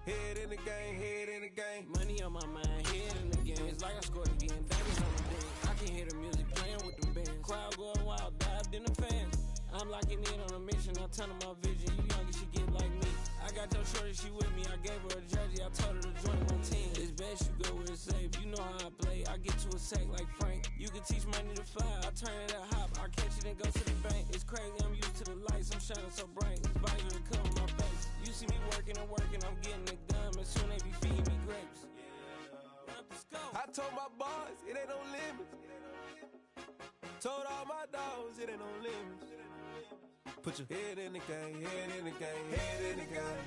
Head in the game, head in the game. Money on my mind, head in the game. It's like I scored again, diamonds on the bench. I can hear the music playing with the band. Crowd going wild, dived in the fans. I'm locking in on a mission, I'm telling my vision. You young, you should get like me. I got your shorty, she with me. I gave her a jersey, I told her to join my team. It's best you go where it's safe. You know how I play. I get to a sack like Frank. You can teach money to fly. I turn it at hop. I catch it and go to the bank. It's crazy, I'm used to the lights. I'm shining so bright. This visor to cover my face. You see me working and working. I'm getting it done. And soon they be feeding me grapes. I told my boys, it ain't no limits. Told all my dogs, it ain't no limits. Put your head in the game, head in the game, head in the game.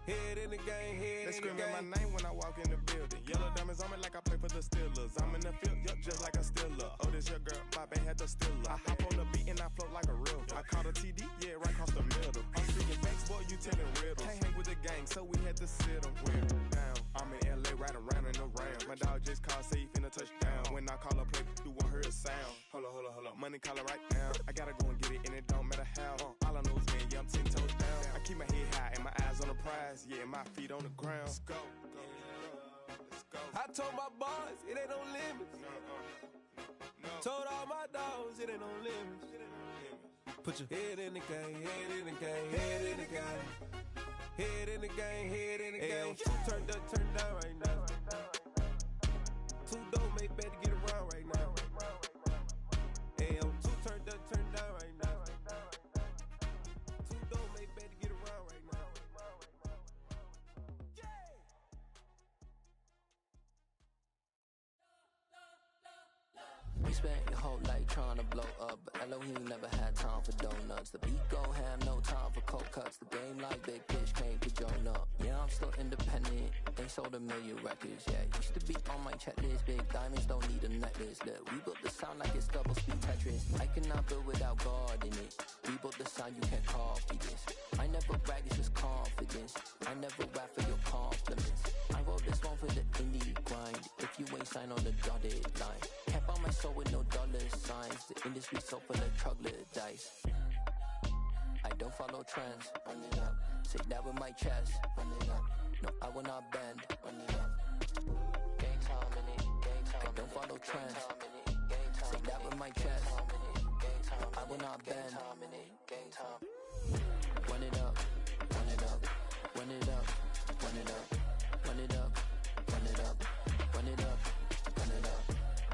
Head in the game, head in the game. They screaming my name when I walk in the building. Yellow diamonds on me like I play for the Steelers. I'm in the field, yup, just like a Steeler. Oh, this your girl, my band had the Steeler. I hop on the beat and I float like a river. I caught a TD, yeah, right across the middle. I'm speaking facts, boy, you telling riddles. Can't hang with the gang, so we had to sit them down. I'm in LA, right around in the round. My dog just called, say he finna touchdown. When I call a play, you won't hear a sound. Hold up, money call it right now. I gotta go and get it, and it don't matter how. All I know is, man, yeah, I'm 10 toes down. I keep my head high and my eyes on the prize. Yeah, my feet on the ground. Let's go. I told my boys, it ain't no limits. Told all my dogs, it ain't no limits. Put your head in the game, head in the game, head in the game. Head in the game, head in the game. Turned up, turned down right now. Too dope, make better get around right now. Hey, I'm too turned up, turned down right now. Too dope, make better get around right now. We spent your whole life trying to blow up, but Elohim never had time for donuts. The beat go ham, no time for cold cuts. The game like Big Fish came to join up. Yeah, I'm still independent, they sold 1 million records. Yeah, used to be on my checklist. Big diamonds don't need a necklace. Look, we built the sound like it's double speed Tetris. I cannot build without God in it. We built the sound, you can't copy this. I never brag, it's just confidence. I never rap for your compliments. I wrote this one for the indie grind. If you ain't signed on the dotted line, can't buy my soul with no dollar signs. The industry so full of troglodytes. I don't follow trends. Run it up. Say that with my chest. Run it up. No, I will not bend. Run it up. Gang time in it. Gang time. I don't follow trends. Say that with my chest. No, I will not bend. Gang time. Run it up. Run it up. Run it up. Run it up. Run it up. Run it up. Run it up. Run it up.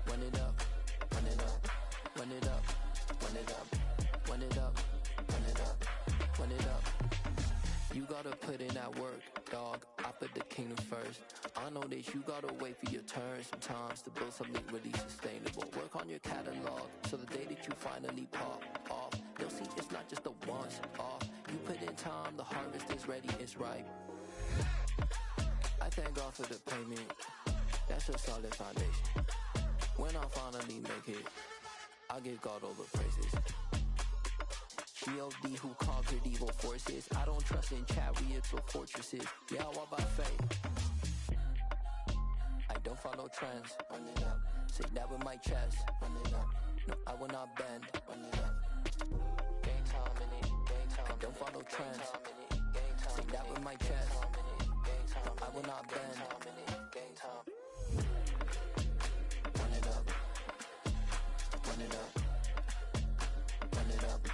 Run it up. Run it up. Run it up. Run it up. Run it up. Run it up. Run it up. You gotta put in that work, dog. I put the kingdom first. I know that you gotta wait for your turn sometimes to build something really sustainable. Work on your catalog so the day that you finally pop off, they'll see it's not just a once off. You put in time, the harvest is ready, it's ripe. I thank God for the payment. That's a solid foundation. When I finally make it, I give God all the praises. G.O.D. who conquered evil forces. I don't trust in chariots or fortresses. Yeah, I walk by faith. I don't follow trends. Run it up. Say that with my chest. Run it up. No, I will not bend. Run it up. Gang time in it. Gang time. I don't follow trends. Say that with my chest. No, I will not bend. Gang time. Run it up. Run it up. Run it up.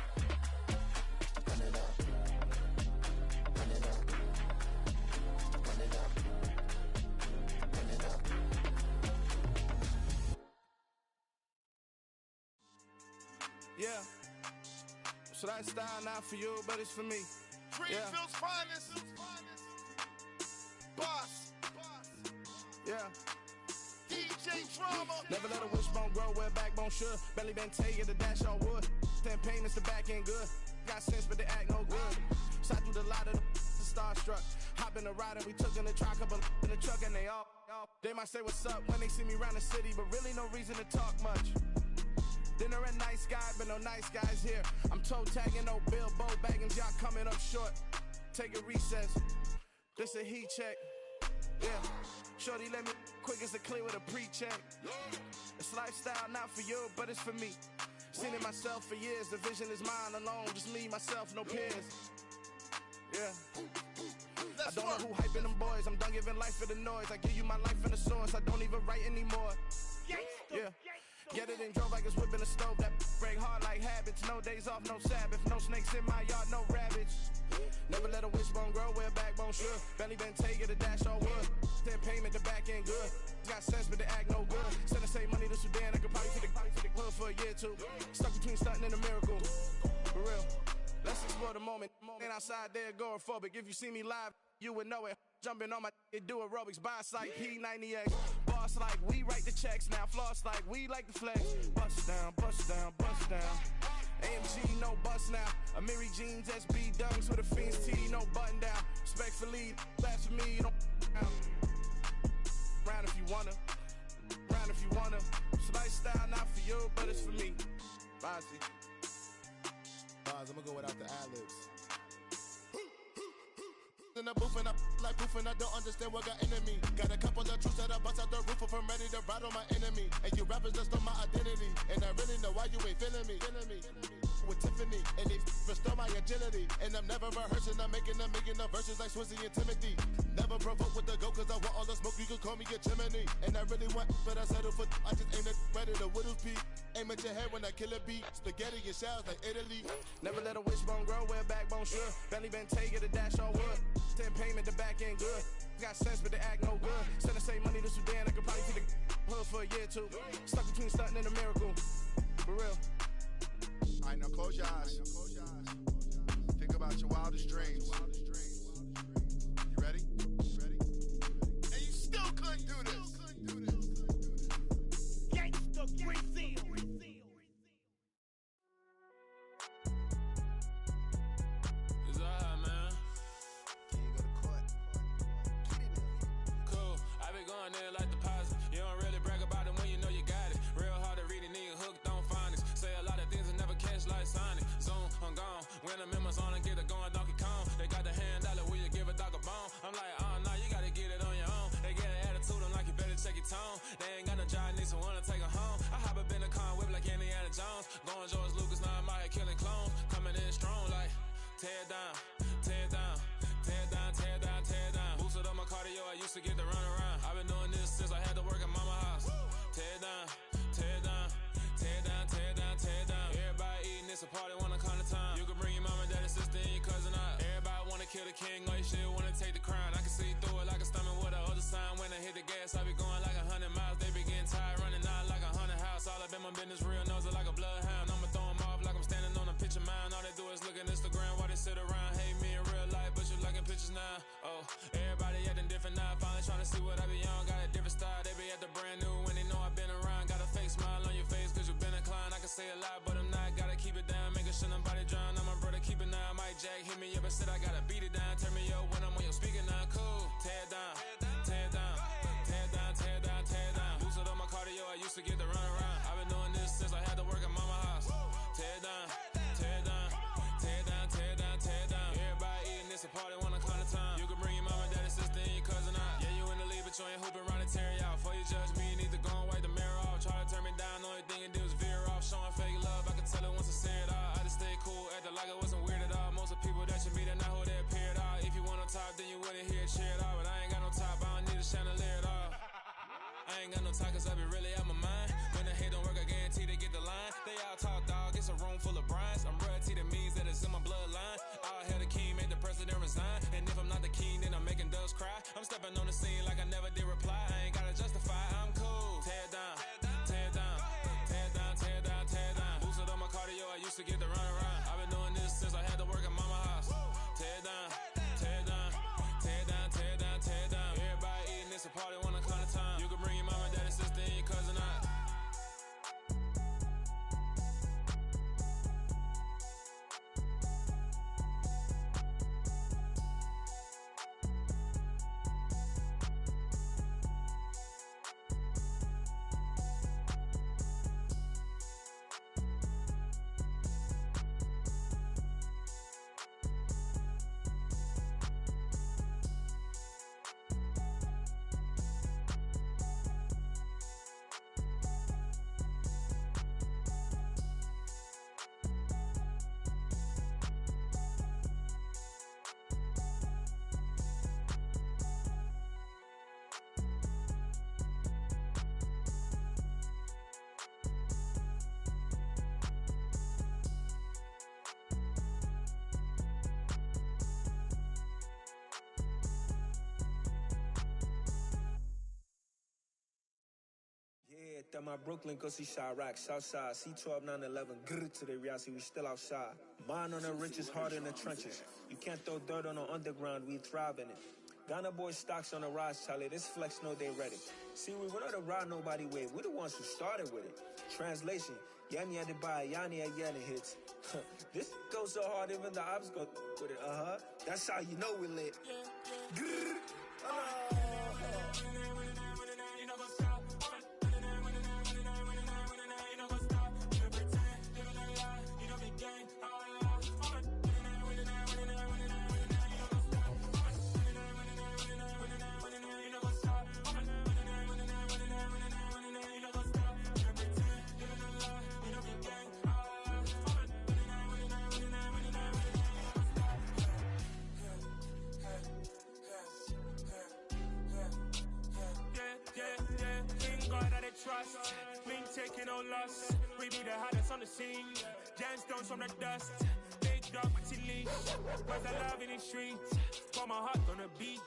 Run it up. Run it up. Run it up. Run it up. Yeah. So that style not for you, but it's for me. Greenfield's finest. Boss. Yeah. DJ Drama. Never let a wishbone grow where a backbone should. Belly been take it, the dash all wood. 10 payments, the back end good. Got sense, but they act no good. Shot through the lot of the starstruck. Hop in the ride and we took in the truck, couple in the truck, and they all. They might say what's up when they see me around the city, but really no reason to talk much. Dinner a nice guy, but no nice guys here. I'm toe tagging, no Bilbo Baggins, y'all coming up short. Take a recess. This a heat check. Yeah. Shorty let me quick as a clear with a pre-check. It's lifestyle not for you, but it's for me. Seen it myself for years. The vision is mine alone. Just me, myself, no peers. Yeah. I don't know who hyping them boys. I'm done giving life for the noise. I give you my life in the source. I don't even write anymore. Yeah. Get it and drove like it's whipping a stove. That break hard like habits. No days off, no Sabbath. No snakes in my yard, no rabbits. Never let a wishbone grow where a backbone should. Belly been take it, the dash all wood. 10 payment, the back end good. Got sense, but they act no good. Send a save money to Sudan. I could probably take the hood for a year or two. Stuck between stunting and a miracle. For real. Let's explore the moment. Ain't outside there agoraphobic. If you see me live, you would know it. Jumping on my do aerobics, buy site P90X. Boss like we write the checks now. Floss like we like the flex. Bust down, bust down, bust down. AMG, no bust now. Amiri jeans, SB dunks with a Fiends T, no button down. Respectfully, that's for me, you don't round if you wanna. Round if you wanna. It's lifestyle not for you, but it's for me. Bossy. Bars, I'm gonna go without the ad-libs. In the booth and I like proof and I don't understand what got into me. Got a couple of truths that I bust out the roof if I'm ready to ride on my enemy. And you rappers just on my identity. And I really know why you ain't feeling me. With Tiffany and they restore my agility. And I'm never rehearsing, I'm making $1 million verses like Swizzy and Timothy. Never provoke with the go cause I want all the smoke, you can call me a chimney. And I really want, but I settle for I just ain't ready to Whittles peak. Aim at your head when I kill a beat. Spaghetti and shells like Italy. Never let a wishbone grow where a backbone should. Belly been take it, the dash all wood. 10 payment, the back end good. Got sense, but they act no good. Send a save money to Sudan, I could probably take the hood for a year or two. Stuck between stunting and a miracle. For real. Alright, now close your eyes. Think about your wildest dreams. You ready? And you still couldn't do this. Gangsta Brazil. It's alright, man. Cool. I be going there like deposit. You don't really brag about it when you know you got it. Real hard to read a nigga hooked on phonics. Say a lot of things and never catch like Sonic. Zone, I'm gone. When I'm in my zone, I get it going Donkey Kong. They got the hand dollar, will you give a dog a bone? I'm like, nah, you gotta get it on your own. They get an attitude, I'm like, you better check your tone. They ain't got no job, need someone to take her home. I hop up in a car, whip like Indiana Jones. Going George Lucas, now I'm out here killing clones. Coming in strong like, tear down, tear down, tear down, tear down, tear down. Boosted up my cardio, I used to get to run around. I've been doing this since I had to work at mama house. Tear down, tear down, tear down, tear down, tear down. Everybody eating, it's a party, wanna come to time. You can bring your mama, daddy, sister, and your cousin out. Everybody wanna kill the king, like shit, wanna take the crown. I can see through it like a stomach with a other sign. When I hit the gas, I be going like 100 miles. They be getting tired, running out like 100 house. All up in my business, real nose it like a bloodhound. I'ma throw them off like I'm standing on a picture mound. All they do is look at Instagram while they sit around. Hate me in real life, but you liking pictures now. Oh, everybody acting different now. Finally trying to see what I be on. Got a different style, they be at the brand new when they know I've been around. Got a fake smile on your face cause you been inclined. I can say a lot, but I'm not. Gotta keep it down, making sure nobody drown. I'm my brother, keep it now. Mike Jack hit me up and said I gotta beat it down. Turn me up when I'm on your speaker now. Cool, tear down, tear down, tear down, tear down, tear down. Boosted up my cardio, I used to get to run around. I've been doing this since I had to work at mama house. Tear down, tear down, tear down, tear down, tear down. Everybody eating, it's a party, wanna come to time. You can bring your mama, daddy, sister, and your cousin out. Yeah, you in the lead, but you ain't hooping around and tearing out. Before you judge me, you need to go and wipe the mirror off. Try to turn me down, only thing you do is veer off. Showing fake love, I can tell it once I say it all. I just stay cool, acting like it wasn't weird at all. Most of the people that you meet are not who they appear at all. If you want on top, then you wouldn't hear it cheer at all. But I ain't got no top, I don't need a chandelier at all. I ain't got no talk cause I be really out my mind. When the hate don't work, I guarantee they get the line. They all talk dog, it's a room full of brines. I'm royalty, that means that it's in my bloodline. All hail the king, make the president resign. And if I'm not the king, then I'm making doves cry. I'm stepping on the scene like I never did reply. I ain't gotta justify, I'm cool. Tear down, tear down, tear down, tear down, tear down. Boosted up my cardio, I used to get to run around. I've been doing Nicked at my Brooklyn, go see Chirac, Southside, C12, 911, grrr to the Riasi, we still outside. Mine on the riches, hard in the trenches. You can't throw dirt on the underground, we thrive in it. Ghana boys stocks on the rise, Charlie, this flex know they ready. See, we're not to ride nobody with, we're the ones who started with it. Translation, Yanni had to buy, Yanni had Yanni hits. This goes so hard, even the ops go with it, That's how you know we lit. Grrr. Trust, me taking no loss. We be the hottest on the scene. Gemstones from the dust. Big dog with your leash. Where's the love in the streets? Pour my heart on the beat.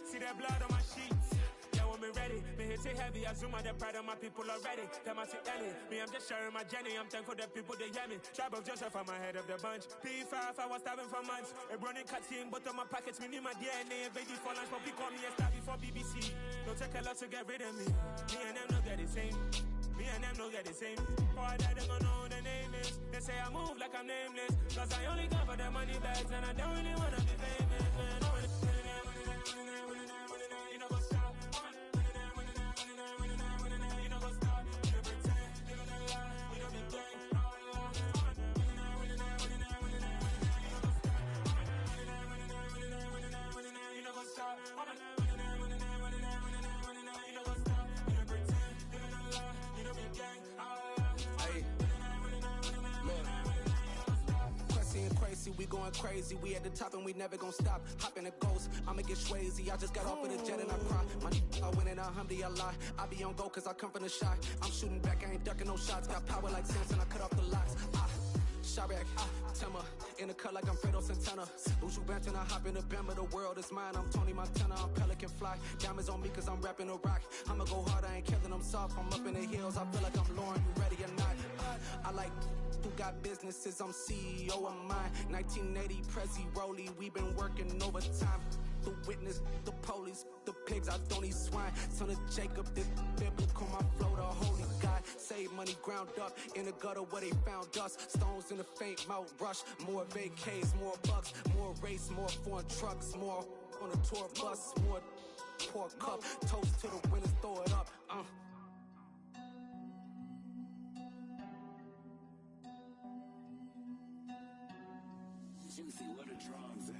See that blood on my sheets. Yeah, when me ready, me hit it heavy. I zoom out the pride of my people already. Them I see Ellie. Me, I'm just sharing my journey. I'm thankful that people they hear me. Tribe of Joseph, I'm ahead of the bunch. P5, I was starving for months. A running cutscene, but on my pockets, me need my DNA. Baby for lunch, but we call me a star before BBC. Don't take a lot to get rid of me. Me and them no get the same. Me and them no get the same. Boy, that they gon' know who the name is. They say I move like I'm nameless. Cause I only come for the money bags and I don't really wanna be famous, man. You know go stop. You know go stop. You pretend. You know lie. You know be gang. You know go stop. We going crazy, we at the top and we never gon' stop. Hop in a ghost, I'ma get swayzy. I just got off of the jet and I cry. My I win in a Humvee, I lie. I be on go cause I come from the shot. I'm shooting back, I ain't ducking no shots. Got power like Samson, I cut off the locks. Chirac, Timmer, in the cut like I'm Fredo Santana. Buju Banton, I hop in the Bama, the world is mine. I'm Tony Montana, I'm Pelican Fly. Diamonds on me cause I'm rapping a rock. I'ma go hard, I ain't killing them soft. I'm up in the hills, I feel like I'm Lauren, you ready or not? I like who got businesses, I'm CEO of mine. 1980, Prezi Rolly, we been working overtime. The witness, the police, the pigs, I don't eat swine. Son of Jacob, this biblical, my flow, the holy God. Save money ground up in the gutter where they found us. Stones in the faint mouth rush. More vacays, more bucks, more race, more foreign trucks, more on a tour bus, more pour cup. Toast to the winners, throw it up. Juicy, where the drums at?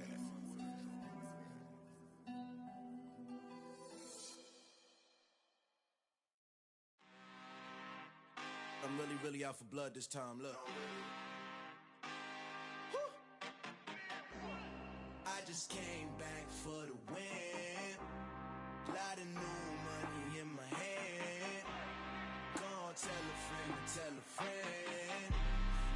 I'm really out for blood this time, look. I just came back for the win. Lot of new money in my hand. Gonna tell a friend to tell a friend.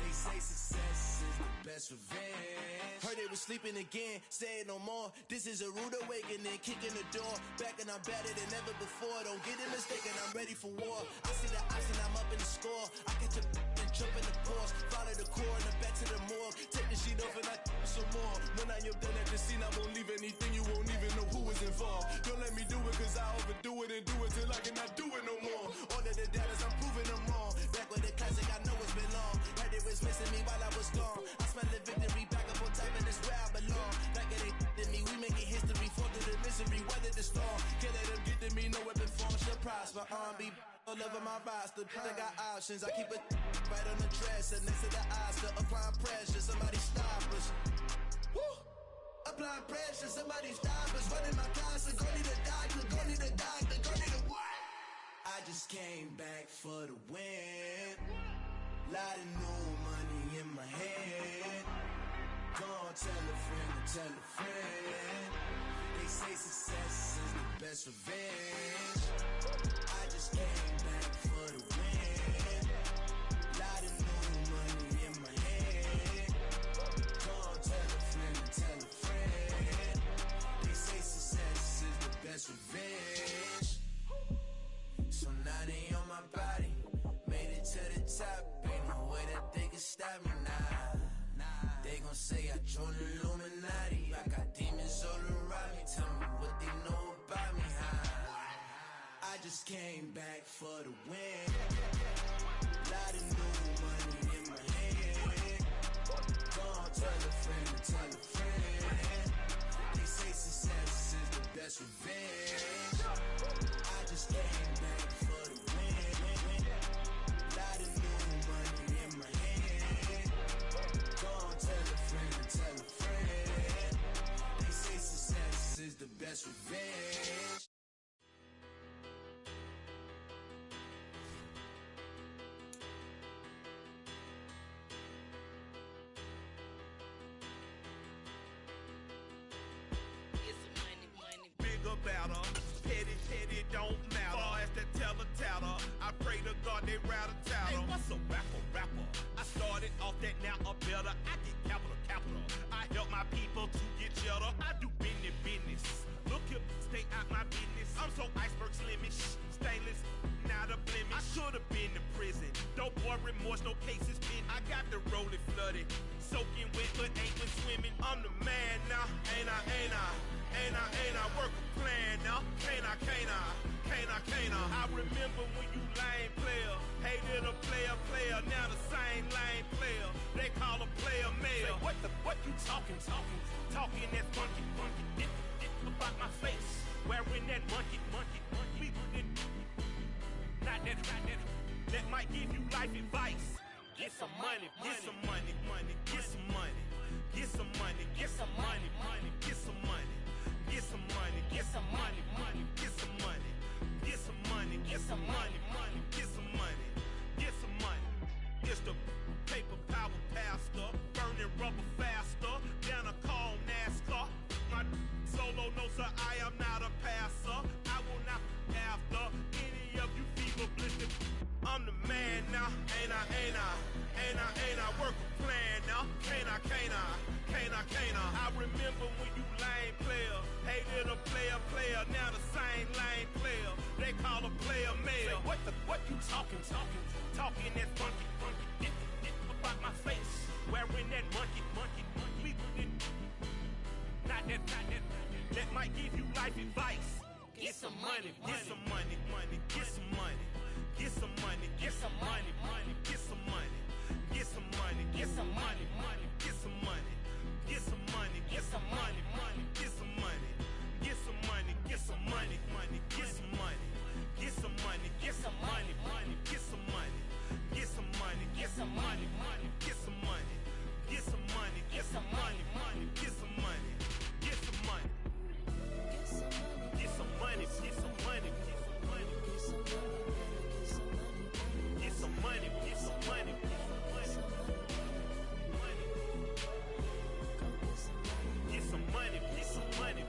They say success is the best revenge. Heard they was sleeping again, say it no more. This is a rude awakening, kicking the door. Back and I'm better than ever before. Don't get it mistaken, I'm ready for war. I see the option, I'm up in the score. I catch a and jump in the course. Follow the core and the back to the morgue. Take the sheet off and I some more. When I am done at the scene, I won't leave anything. You won't even know who was involved. Don't let me do it cause I overdo it and do it till I cannot do it no more. All of the doubters, I'm proving them wrong. Back with the classic, I know it's been long. Heard it was missing me while I was gone. I smell the victory back up on top and it's where I belong. Like it ain't to me, we making history. Fall through the misery, weather the storm. Can't let them get to me, no weapon form should prosper. Be all over my roster. I got options, I keep it right on the dresser. Next to the Oscar, applying pressure, somebody stop us. Woo! Applying pressure, somebody stop us. Running my closet, go need a doctor, go need a doctor, go need a what? I just came back for the win. Lot of new money in my head. Gonna tell a friend to tell a friend. They say success is the best revenge. I just came back for the win. Lot of new money in my head. Gonna tell a friend to tell a friend. They say success is the best revenge. So now they on my body. I pray to God they rattle tattle. Hey, what's a rapper? I started off that, now I'm better. I get capital. I help my people to get cheddar. I do business. Look here, stay out my business. I'm so iceberg slimish, stainless, not a blemish. I should have been to prison. Don't boy remorse, no cases pinned. I got the rolling flooded, soaking wet, but ain't been swimming. I'm the man now, ain't I? Work a plan now, can't I? I remember when you lame player, hated a player, now the same lame player. They call a player mayor. Say, what you talking that funky, about my face, wearing that monkey. Not that, that might give you life advice. Get some money, get some money, get some money, get some money, get some money, get some money, get some money, get some money, get some money, get some money, get some money, get some money, get some money. It's the paper power pastor, burning rubber faster, down a call NASCAR. My solo, no sir, I am not a passer. I will not after any of you fever blistered. I'm the man now, ain't I? Work a plan now, can't I? I remember when you lame player, hated a player, now the same lame player. They call a player mayor. Say, what you talking that funky, about my face, wearing that monkey. Not that, that might give you life advice. Get some money, get some money, get some money, get some money, get some money, get some money, get some money, get some money, get some money.